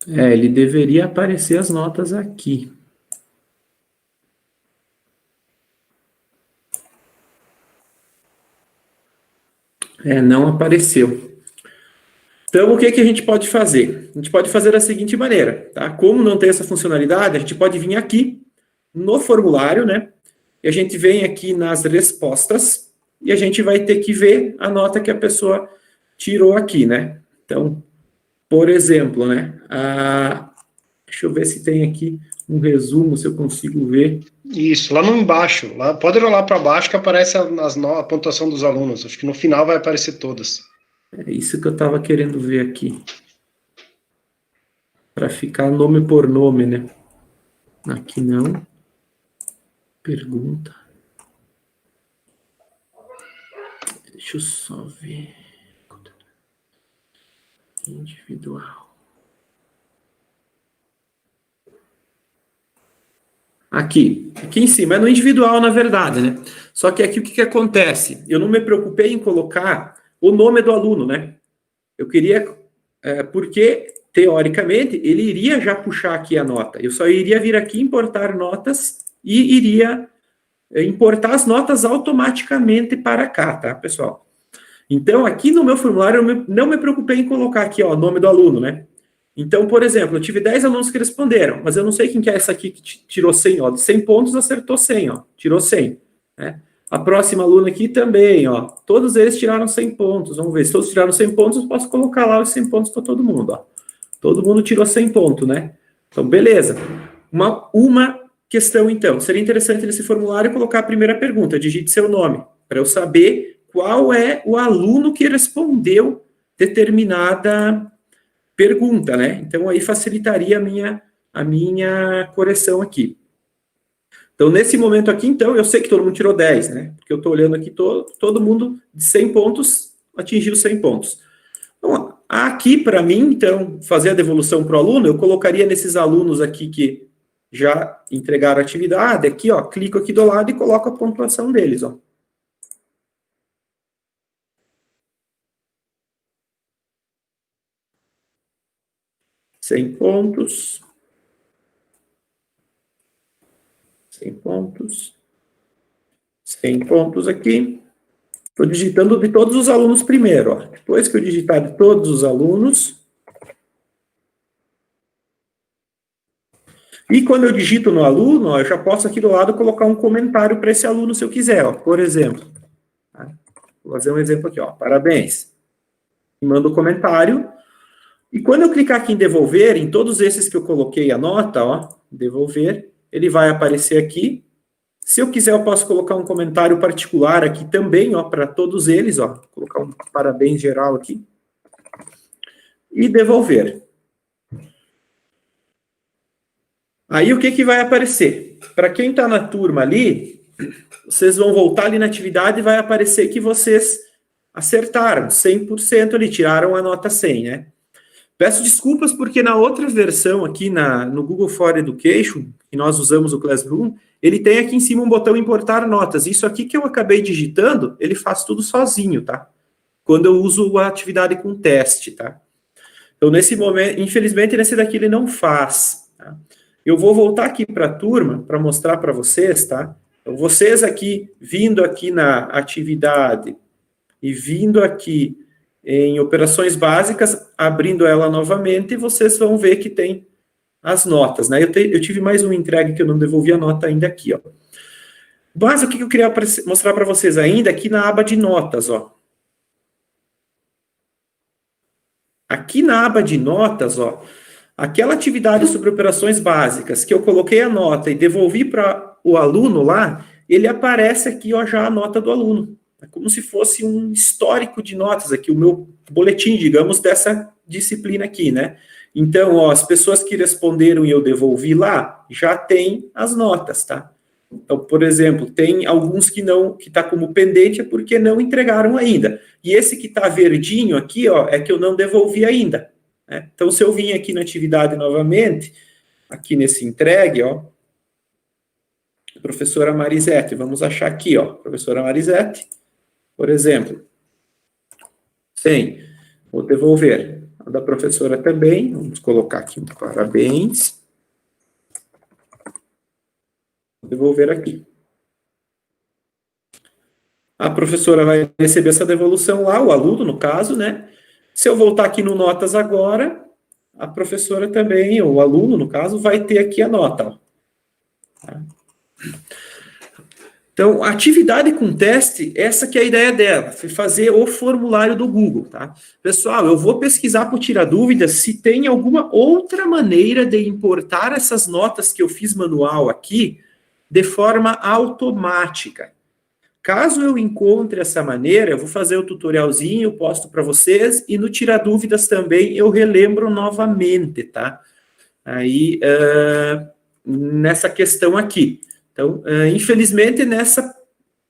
Ele deveria aparecer as notas aqui. Não apareceu. Então, o que a gente pode fazer? A gente pode fazer da seguinte maneira, tá? Como não tem essa funcionalidade, a gente pode vir aqui no formulário, né? E a gente vem aqui nas respostas e a gente vai ter que ver a nota que a pessoa tirou aqui, né? Então, por exemplo, né? Deixa eu ver se tem aqui um resumo, se eu consigo ver. Isso, lá no embaixo. Lá, pode rolar para baixo que aparece a pontuação dos alunos. Acho que no final vai aparecer todas. É isso que eu estava querendo ver aqui. Para ficar nome por nome, né? Aqui não. Pergunta. Deixa eu só ver. Individual. Aqui em cima, é no individual, na verdade, né? Só que aqui o que acontece? Eu não me preocupei em colocar o nome do aluno, né? Eu queria, porque, teoricamente, ele iria já puxar aqui a nota. Eu só iria vir aqui importar notas e iria importar as notas automaticamente para cá, tá, pessoal? Então, aqui no meu formulário, eu não me preocupei em colocar aqui, ó, o nome do aluno, né? Então, por exemplo, eu tive 10 alunos que responderam, mas eu não sei quem que é essa aqui que tirou 100, ó. De 100 pontos, acertou 100, ó. Tirou 100, né? A próxima aluna aqui também, ó. Todos eles tiraram 100 pontos. Vamos ver, se todos tiraram 100 pontos, eu posso colocar lá os 100 pontos para todo mundo, ó. Todo mundo tirou 100 pontos, né? Então, beleza. Uma questão, então. Seria interessante nesse formulário colocar a primeira pergunta. Digite seu nome, para eu saber qual é o aluno que respondeu determinada pergunta, né? Então, aí facilitaria a minha correção aqui. Então, nesse momento aqui, então, eu sei que todo mundo tirou 10, né? Porque eu estou olhando aqui, todo mundo de 100 pontos atingiu 100 pontos. Então, aqui, para mim, então, fazer a devolução para o aluno, eu colocaria nesses alunos aqui que já entregaram a atividade, aqui, ó, clico aqui do lado e coloco a pontuação deles, ó. $100. 100 pontos. 100 pontos aqui. Estou digitando de todos os alunos primeiro, ó. Depois que eu digitar de todos os alunos. E quando eu digito no aluno, ó, eu já posso aqui do lado colocar um comentário para esse aluno se eu quiser, ó. Por exemplo. Tá? Vou fazer um exemplo aqui, ó. Parabéns. E mando o comentário. E quando eu clicar aqui em devolver, em todos esses que eu coloquei a nota, ó, devolver, ele vai aparecer aqui. Se eu quiser, eu posso colocar um comentário particular aqui também, ó, para todos eles, ó. Vou colocar um parabéns geral aqui. E devolver. Aí o que vai aparecer? Para quem está na turma ali, vocês vão voltar ali na atividade e vai aparecer que vocês acertaram 100% ali, tiraram a nota 100, né? Peço desculpas porque na outra versão aqui no Google for Education, que nós usamos o Classroom, ele tem aqui em cima um botão importar notas. Isso aqui que eu acabei digitando, ele faz tudo sozinho, tá? Quando eu uso a atividade com teste, tá? Então, nesse momento, infelizmente, nesse daqui ele não faz, tá? Eu vou voltar aqui para a turma para mostrar para vocês, tá? Então, vocês aqui, vindo aqui na atividade e vindo aqui em operações básicas, abrindo ela novamente, vocês vão ver que tem as notas, né? Eu tive mais uma entrega que eu não devolvi a nota ainda aqui, ó. Mas o que eu queria mostrar para vocês ainda aqui na aba de notas, ó. Aqui na aba de notas, ó, aquela atividade sobre operações básicas que eu coloquei a nota e devolvi para o aluno lá, ele aparece aqui, ó, já a nota do aluno. É como se fosse um histórico de notas aqui, o meu boletim, digamos, dessa disciplina aqui, né? Então, ó, as pessoas que responderam e eu devolvi lá, já tem as notas, tá? Então, por exemplo, tem alguns que tá como pendente é porque não entregaram ainda. E esse que tá verdinho aqui, ó, é que eu não devolvi ainda, né? Então, se eu vim aqui na atividade novamente, aqui nesse entregue, ó, professora Marisete, vamos achar aqui, ó, professora Marisete, por exemplo, 100, vou devolver. A da professora também, vamos colocar aqui um parabéns. Vou devolver aqui. A professora vai receber essa devolução lá, o aluno, no caso, né? Se eu voltar aqui no Notas agora, a professora também, ou o aluno, no caso, vai ter aqui a nota, ó. Tá? Então, a atividade com teste, essa que é a ideia dela, foi fazer o formulário do Google, tá? Pessoal, eu vou pesquisar por tirar dúvidas se tem alguma outra maneira de importar essas notas que eu fiz manual aqui de forma automática. Caso eu encontre essa maneira, eu vou fazer o tutorialzinho, posto para vocês, e no tirar dúvidas também eu relembro novamente, tá? Aí, nessa questão aqui. Então, infelizmente, nessa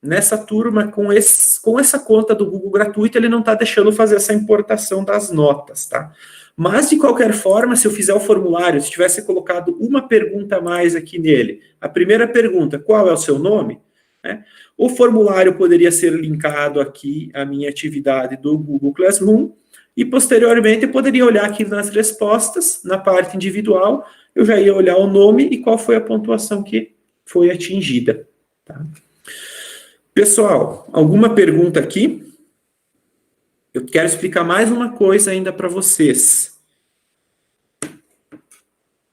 nessa turma, com essa conta do Google gratuita, ele não está deixando fazer essa importação das notas, tá? Mas, de qualquer forma, se eu fizer o formulário, se tivesse colocado uma pergunta a mais aqui nele, a primeira pergunta, qual é o seu nome? Né? O formulário poderia ser linkado aqui à minha atividade do Google Classroom, e, posteriormente, eu poderia olhar aqui nas respostas, na parte individual, eu já ia olhar o nome e qual foi a pontuação que foi atingida. Tá? Pessoal, alguma pergunta aqui? Eu quero explicar mais uma coisa ainda para vocês.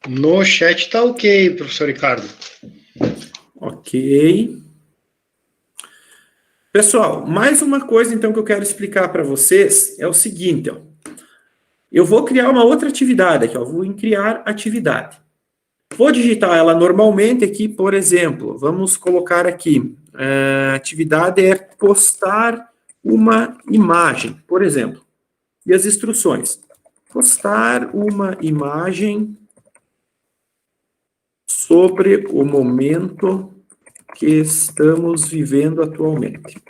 No chat tá ok, professor Ricardo. Ok. Pessoal, mais uma coisa então que eu quero explicar para vocês é o seguinte, ó. Eu vou criar uma outra atividade aqui, ó. Vou em criar atividade. Vou digitar ela normalmente aqui, por exemplo, vamos colocar aqui, atividade é postar uma imagem, por exemplo. E as instruções. Postar uma imagem sobre o momento que estamos vivendo atualmente.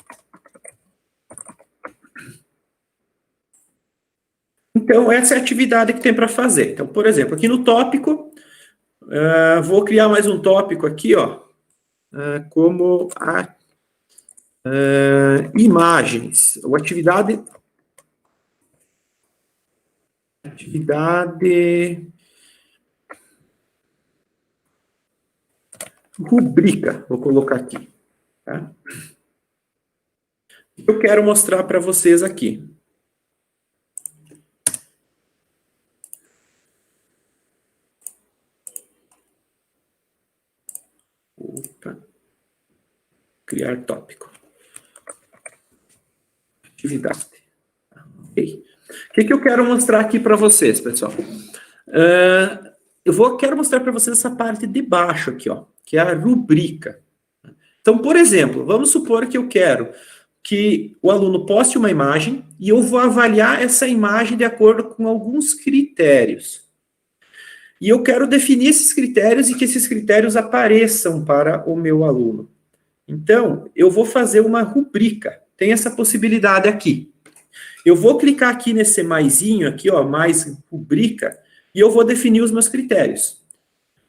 Então, essa é a atividade que tem para fazer. Então, por exemplo, aqui no tópico, vou criar mais um tópico aqui, ó, como imagens. Ou atividade rubrica, vou colocar aqui. Tá? Eu quero mostrar para vocês aqui. Opa. Criar tópico. Atividade. Ok. O que eu quero mostrar aqui para vocês, pessoal? Quero mostrar para vocês essa parte de baixo aqui, ó, que é a rubrica. Então, por exemplo, vamos supor que eu quero que o aluno poste uma imagem e eu vou avaliar essa imagem de acordo com alguns critérios. E eu quero definir esses critérios e que esses critérios apareçam para o meu aluno. Então, eu vou fazer uma rubrica. Tem essa possibilidade aqui. Eu vou clicar aqui nesse maisinho aqui, ó, mais rubrica, e eu vou definir os meus critérios.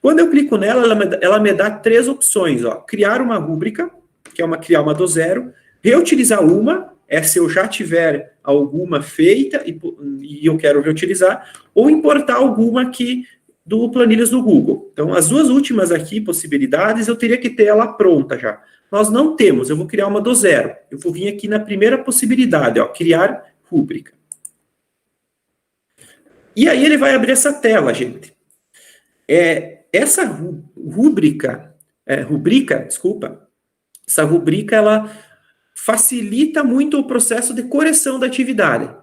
Quando eu clico nela, ela me dá 3 opções, ó. Criar uma rúbrica, que é criar uma do zero, reutilizar uma, se eu já tiver alguma feita e eu quero reutilizar, ou importar alguma aqui do Planilhas do Google. Então, as duas últimas aqui, possibilidades, eu teria que ter ela pronta já. Nós não temos, eu vou criar uma do zero. Eu vou vir aqui na primeira possibilidade, ó, criar rúbrica. E aí ele vai abrir essa tela, gente. Essa rubrica, essa rubrica, ela facilita muito o processo de correção da atividade.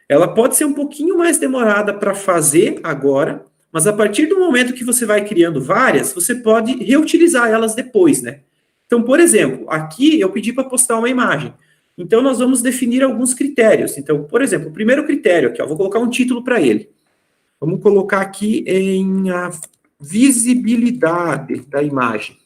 Ela pode ser um pouquinho mais demorada para fazer agora, mas a partir do momento que você vai criando várias, você pode reutilizar elas depois, né? Então, por exemplo, aqui eu pedi para postar uma imagem. Então, nós vamos definir alguns critérios. Então, por exemplo, o primeiro critério aqui, ó, vou colocar um título para ele. Vamos colocar aqui em a visibilidade da imagem.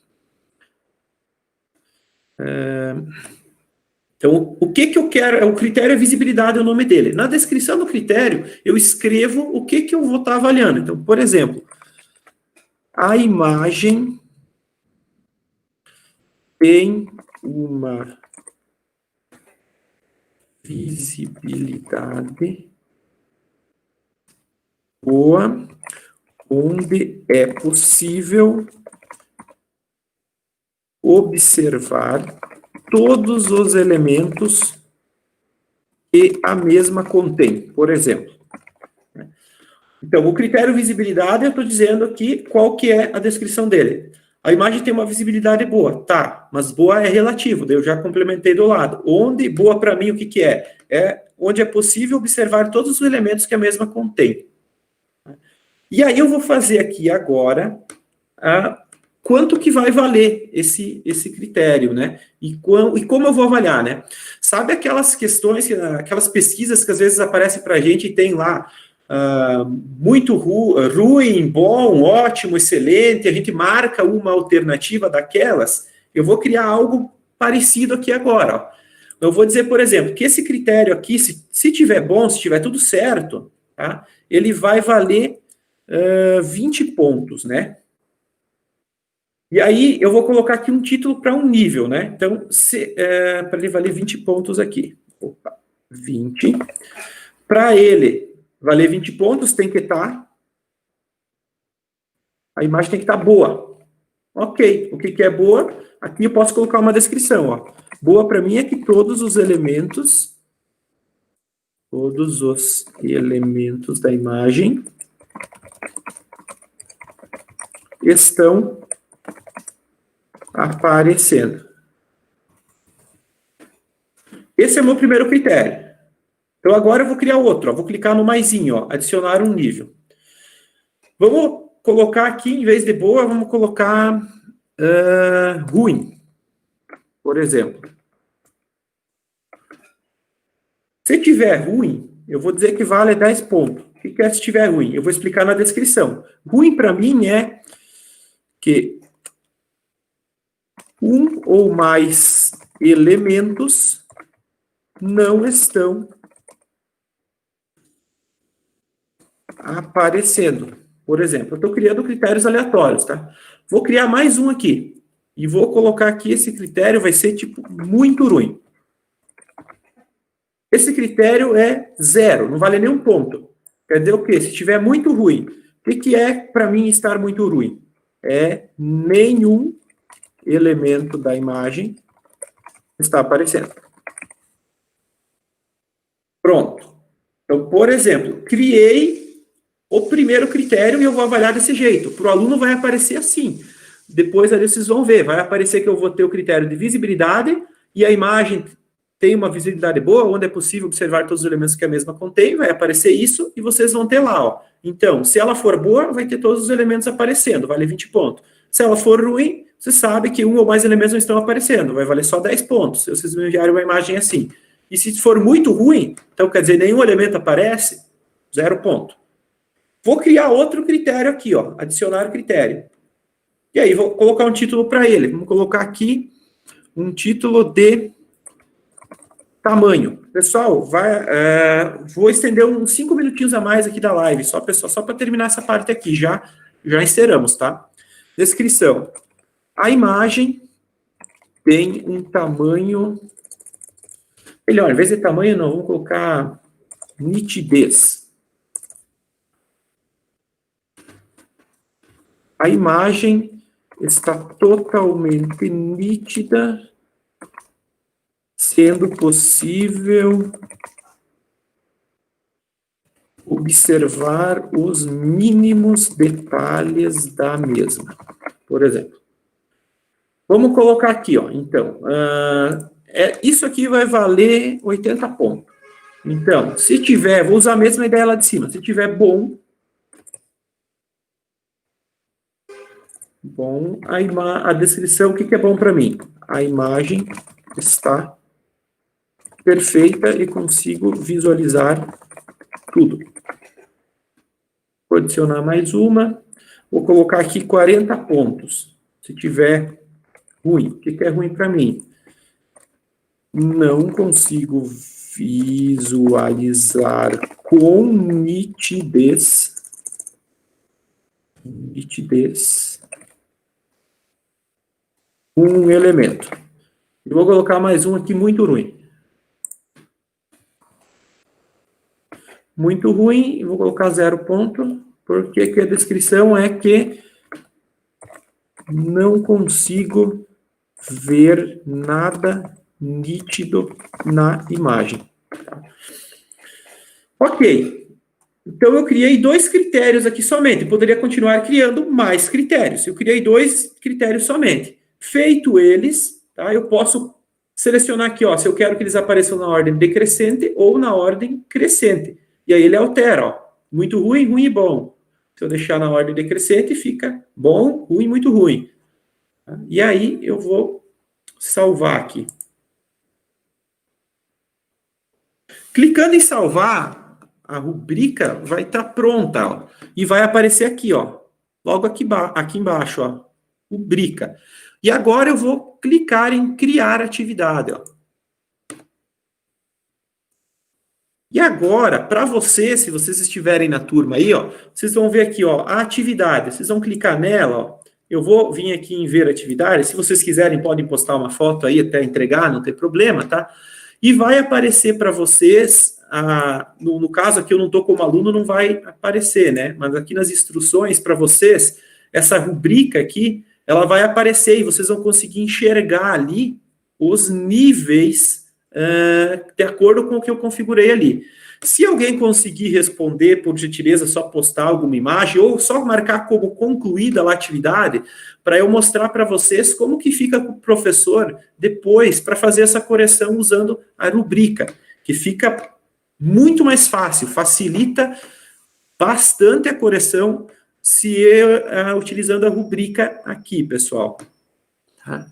Então, o que eu quero? O critério é visibilidade, é o nome dele. Na descrição do critério, eu escrevo o que eu vou estar avaliando. Então, por exemplo, a imagem tem uma visibilidade boa, onde é possível observar todos os elementos que a mesma contém, por exemplo. Então, o critério visibilidade, eu estou dizendo aqui qual que é a descrição dele. A imagem tem uma visibilidade boa, tá, mas boa é relativo, daí eu já complementei do lado. Onde, boa para mim, o que é? É onde é possível observar todos os elementos que a mesma contém. E aí eu vou fazer aqui agora quanto que vai valer esse critério, né? E como eu vou avaliar, né? Sabe aquelas questões, aquelas pesquisas que às vezes aparecem para a gente e tem lá muito ruim, bom, ótimo, excelente, a gente marca uma alternativa daquelas, eu vou criar algo parecido aqui agora. Ó. Eu vou dizer, por exemplo, que esse critério aqui, se tiver bom, se tiver tudo certo, tá? Ele vai valer 20 pontos, né? E aí, eu vou colocar aqui um título para um nível, né? Então, para ele valer 20 pontos aqui. Opa, 20. Para ele valer 20 pontos, tem que estar... A imagem tem que estar boa. Ok, o que é boa? Aqui eu posso colocar uma descrição, ó. Boa para mim é que todos os elementos da imagem estão aparecendo. Esse é o meu primeiro critério. Então, agora eu vou criar outro. Ó. Vou clicar no maisinho, ó, adicionar um nível. Vamos colocar aqui, em vez de boa, vamos colocar ruim, por exemplo. Se tiver ruim, eu vou dizer que vale 10 pontos. O que é se tiver ruim? Eu vou explicar na descrição. Ruim para mim é que um ou mais elementos não estão aparecendo. Por exemplo, eu estou criando critérios aleatórios, tá? Vou criar mais um aqui. E vou colocar aqui, esse critério vai ser, tipo, muito ruim. Esse critério é 0, não vale nenhum ponto. Quer dizer o quê? Se estiver muito ruim, o que é para mim estar muito ruim? É nenhum elemento da imagem está aparecendo. Pronto. Então, por exemplo, criei o primeiro critério e eu vou avaliar desse jeito. Para o aluno vai aparecer assim. Depois ali vocês vão ver. Vai aparecer que eu vou ter o critério de visibilidade e a imagem tem uma visibilidade boa, onde é possível observar todos os elementos que a mesma contém. Vai aparecer isso e vocês vão ter lá. Ó. Então, se ela for boa, vai ter todos os elementos aparecendo. Vale 20 pontos. Se ela for ruim, você sabe que um ou mais elementos não estão aparecendo. Vai valer só 10 pontos. Se vocês me enviarem uma imagem assim. E se for muito ruim, então quer dizer, nenhum elemento aparece, 0 ponto. Vou criar outro critério aqui, ó, adicionar critério. E aí, vou colocar um título para ele. Vamos colocar aqui um título de tamanho. Pessoal, vou estender uns 5 minutinhos a mais aqui da live, só para terminar essa parte aqui, já encerramos, tá? Descrição. A imagem tem um tamanho... Melhor, em vez de tamanho, não, vamos colocar nitidez. A imagem está totalmente nítida, sendo possível observar os mínimos detalhes da mesma. Por exemplo. Vamos colocar aqui, ó. Então, isso aqui vai valer 80 pontos. Então, se tiver, vou usar a mesma ideia lá de cima. Se tiver bom, a descrição, o que é bom para mim? A imagem está perfeita e consigo visualizar tudo. Vou adicionar mais uma. Vou colocar aqui 40 pontos. Se tiver ruim, o que é ruim para mim? Não consigo visualizar com nitidez um elemento. Eu vou colocar mais um aqui muito ruim. Muito ruim, vou colocar 0 ponto, porque aqui a descrição é que não consigo ver nada nítido na imagem. Tá? Ok. Então, eu criei 2 critérios aqui somente. Eu poderia continuar criando mais critérios. Eu criei 2 critérios somente. Feito eles, tá, eu posso selecionar aqui, ó, se eu quero que eles apareçam na ordem decrescente ou na ordem crescente. E aí ele altera, ó, muito ruim, ruim e bom. Se eu deixar na ordem decrescente, fica bom, ruim, muito ruim. Tá? E aí eu vou salvar aqui. Clicando em salvar, a rubrica vai estar pronta, ó, e vai aparecer aqui, ó, logo aqui embaixo, ó, rubrica. E agora eu vou clicar em criar atividade, ó. E agora, para vocês, se vocês estiverem na turma aí, ó, vocês vão ver aqui, ó, a atividade. Vocês vão clicar nela, ó. Eu vou vir aqui em ver atividade. Se vocês quiserem, podem postar uma foto aí até entregar, não tem problema, tá? E vai aparecer para vocês, no caso aqui eu não estou como aluno, não vai aparecer, né? Mas aqui nas instruções para vocês, essa rubrica aqui, ela vai aparecer e vocês vão conseguir enxergar ali os níveis de acordo com o que eu configurei ali. Se alguém conseguir responder, por gentileza, só postar alguma imagem ou só marcar como concluída a atividade, para eu mostrar para vocês como que fica com o professor depois para fazer essa correção usando a rubrica, que fica muito mais fácil, facilita bastante a correção se utilizando a rubrica aqui, pessoal. Tá?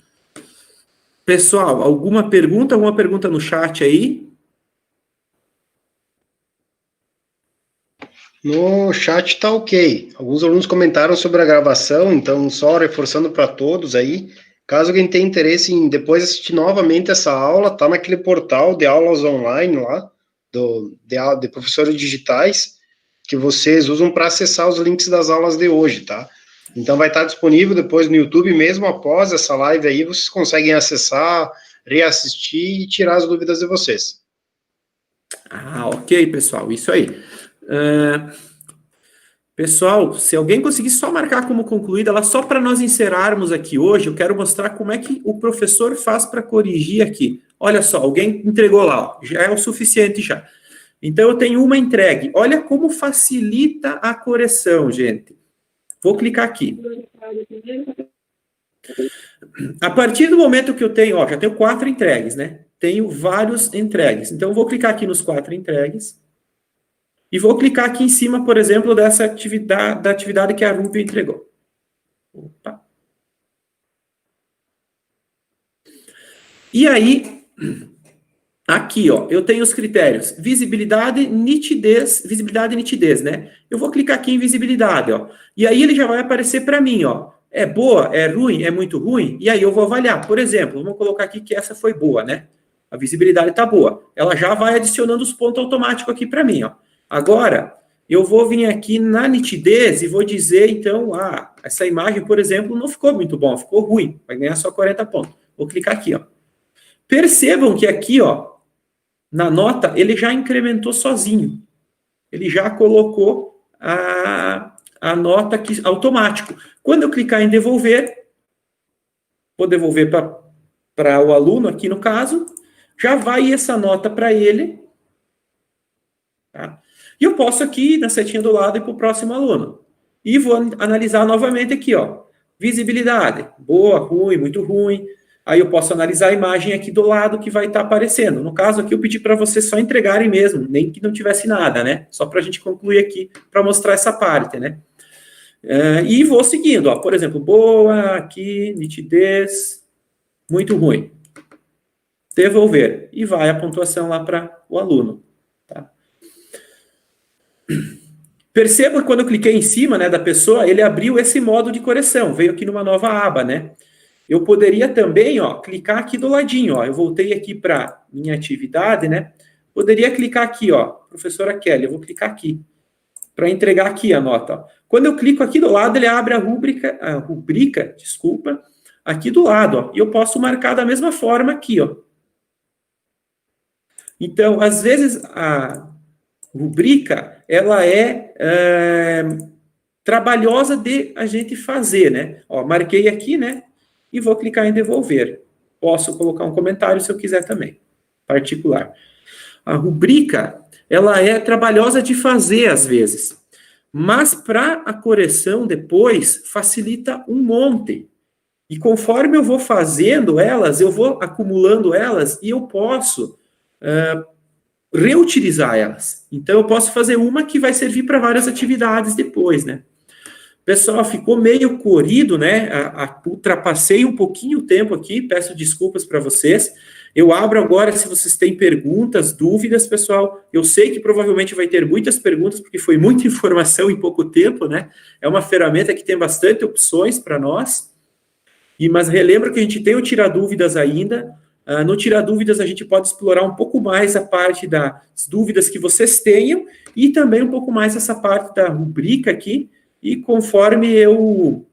Pessoal, alguma pergunta no chat aí? No chat está ok. Alguns alunos comentaram sobre a gravação, então só reforçando para todos aí, caso alguém tenha interesse em depois assistir novamente essa aula, tá naquele portal de aulas online lá, de professores digitais, que vocês usam para acessar os links das aulas de hoje, tá? Então vai estar disponível depois no YouTube, mesmo após essa live aí, vocês conseguem acessar, reassistir e tirar as dúvidas de vocês. Ok, pessoal, isso aí. Pessoal, se alguém conseguir só marcar como concluída, ela só para nós encerrarmos aqui hoje, eu quero mostrar como é que o professor faz para corrigir aqui. Olha só, alguém entregou lá, ó, já é o suficiente já. Então, eu tenho uma entregue. Olha como facilita a correção, gente. Vou clicar aqui. A partir do momento que eu tenho, ó, já tenho 4 entregues, né? Tenho vários entregues. Então, eu vou clicar aqui nos 4 entregues. E vou clicar aqui em cima, por exemplo, dessa atividade, da atividade que a Rubio entregou. Opa. E aí, aqui, ó, eu tenho os critérios visibilidade e nitidez, né? Eu vou clicar aqui em visibilidade, ó. E aí ele já vai aparecer para mim, ó. É boa, é ruim, é muito ruim? E aí eu vou avaliar. Por exemplo, vamos colocar aqui que essa foi boa, né? A visibilidade tá boa. Ela já vai adicionando os pontos automáticos aqui para mim, ó. Agora, eu vou vir aqui na nitidez e vou dizer, então, essa imagem, por exemplo, não ficou muito bom, ficou ruim, vai ganhar só 40 pontos. Vou clicar aqui, ó. Percebam que aqui, ó, na nota, ele já incrementou sozinho. Ele já colocou a nota aqui automático. Quando eu clicar em devolver, vou devolver para o aluno aqui no caso, já vai essa nota para ele, tá? E eu posso aqui, na setinha do lado, ir para o próximo aluno. E vou analisar novamente aqui, ó. Visibilidade, boa, ruim, muito ruim. Aí eu posso analisar a imagem aqui do lado que vai estar aparecendo. No caso aqui, eu pedi para vocês só entregarem mesmo, nem que não tivesse nada, né? Só para a gente concluir aqui, para mostrar essa parte, né? E vou seguindo, ó. Por exemplo, boa, aqui, nitidez, muito ruim. Devolver. E vai a pontuação lá para o aluno. Tá? Perceba que quando eu cliquei em cima, né, da pessoa, ele abriu esse modo de correção, veio aqui numa nova aba, né? Eu poderia também, ó, clicar aqui do ladinho, ó. Eu voltei aqui para minha atividade, né? Poderia clicar aqui, ó, professora Kelly, eu vou clicar aqui para entregar aqui a nota, ó. Quando eu clico aqui do lado, ele abre a rubrica, desculpa, aqui do lado, ó. E eu posso marcar da mesma forma aqui, ó. Então, às vezes a rubrica, ela é trabalhosa de a gente fazer, né? Ó, marquei aqui, né? E vou clicar em devolver. Posso colocar um comentário se eu quiser também, particular. A rubrica, ela é trabalhosa de fazer às vezes, mas para a correção depois, facilita um monte. E conforme eu vou fazendo elas, eu vou acumulando elas e eu posso reutilizar elas. Então, eu posso fazer uma que vai servir para várias atividades depois, né? Pessoal, ficou meio corrido, né? Ultrapassei um pouquinho o tempo aqui, peço desculpas para vocês. Eu abro agora se vocês têm perguntas, dúvidas, pessoal. Eu sei que provavelmente vai ter muitas perguntas, porque foi muita informação em pouco tempo, né? É uma ferramenta que tem bastante opções para nós. Mas relembro que a gente tem o Tira Dúvidas ainda. No Tira Dúvidas a gente pode explorar um pouco mais a parte das dúvidas que vocês tenham e também um pouco mais essa parte da rubrica aqui. E conforme eu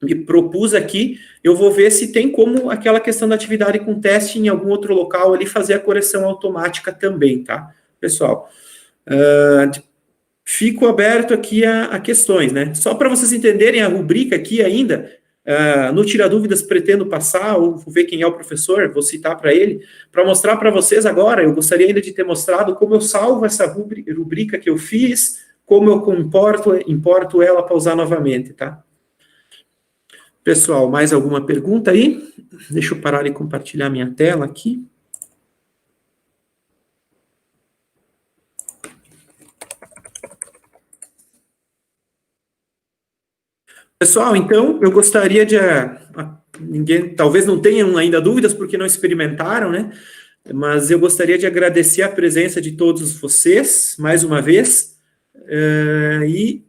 me propus aqui, eu vou ver se tem como aquela questão da atividade com teste em algum outro local ali fazer a correção automática também, tá, pessoal? Fico aberto aqui a questões, né? Só para vocês entenderem a rubrica aqui ainda, no Tira Dúvidas pretendo passar, ou vou ver quem é o professor, vou citar para ele, para mostrar para vocês agora, eu gostaria ainda de ter mostrado como eu salvo essa rubrica que eu fiz, como eu importo ela para usar novamente, tá? Pessoal, mais alguma pergunta aí? Deixa eu parar de compartilhar minha tela aqui. Pessoal, então, eu gostaria de... ninguém, talvez não tenham ainda dúvidas, porque não experimentaram, né? Mas eu gostaria de agradecer a presença de todos vocês, mais uma vez, e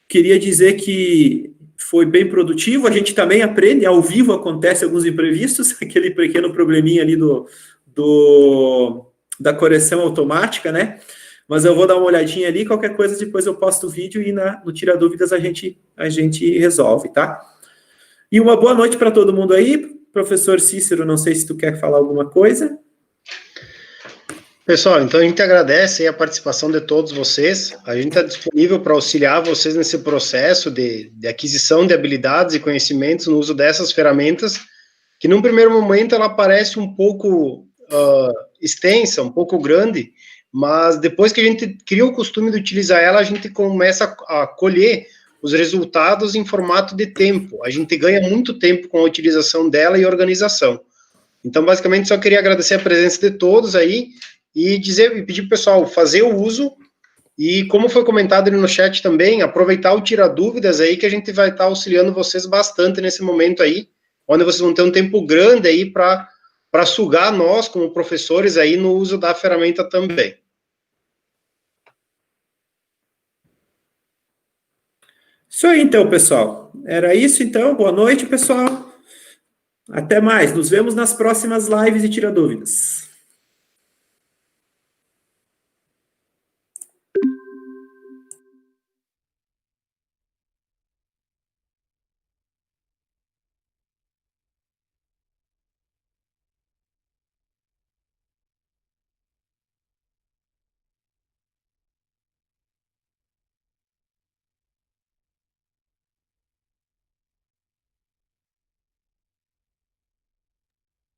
queria dizer que foi bem produtivo, a gente também aprende, ao vivo acontece alguns imprevistos, aquele pequeno probleminha ali da correção automática, né? Mas eu vou dar uma olhadinha ali, qualquer coisa depois eu posto o vídeo e no Tira Dúvidas a gente resolve, tá? E uma boa noite para todo mundo aí. Professor Cícero, não sei se tu quer falar alguma coisa. Pessoal, então a gente agradece a participação de todos vocês. A gente está disponível para auxiliar vocês nesse processo de aquisição de habilidades e conhecimentos no uso dessas ferramentas, que num primeiro momento ela parece um pouco extensa, um pouco grande, mas depois que a gente cria o costume de utilizar ela, a gente começa a colher os resultados em formato de tempo. A gente ganha muito tempo com a utilização dela e organização. Então, basicamente, só queria agradecer a presença de todos aí e pedir para o pessoal fazer o uso e, como foi comentado ali no chat também, aproveitar o Tira Dúvidas aí, que a gente vai estar auxiliando vocês bastante nesse momento aí, onde vocês vão ter um tempo grande aí para sugar nós, como professores, aí no uso da ferramenta também. Isso aí, então, pessoal. Era isso, então. Boa noite, pessoal. Até mais. Nos vemos nas próximas lives de Tira Dúvidas.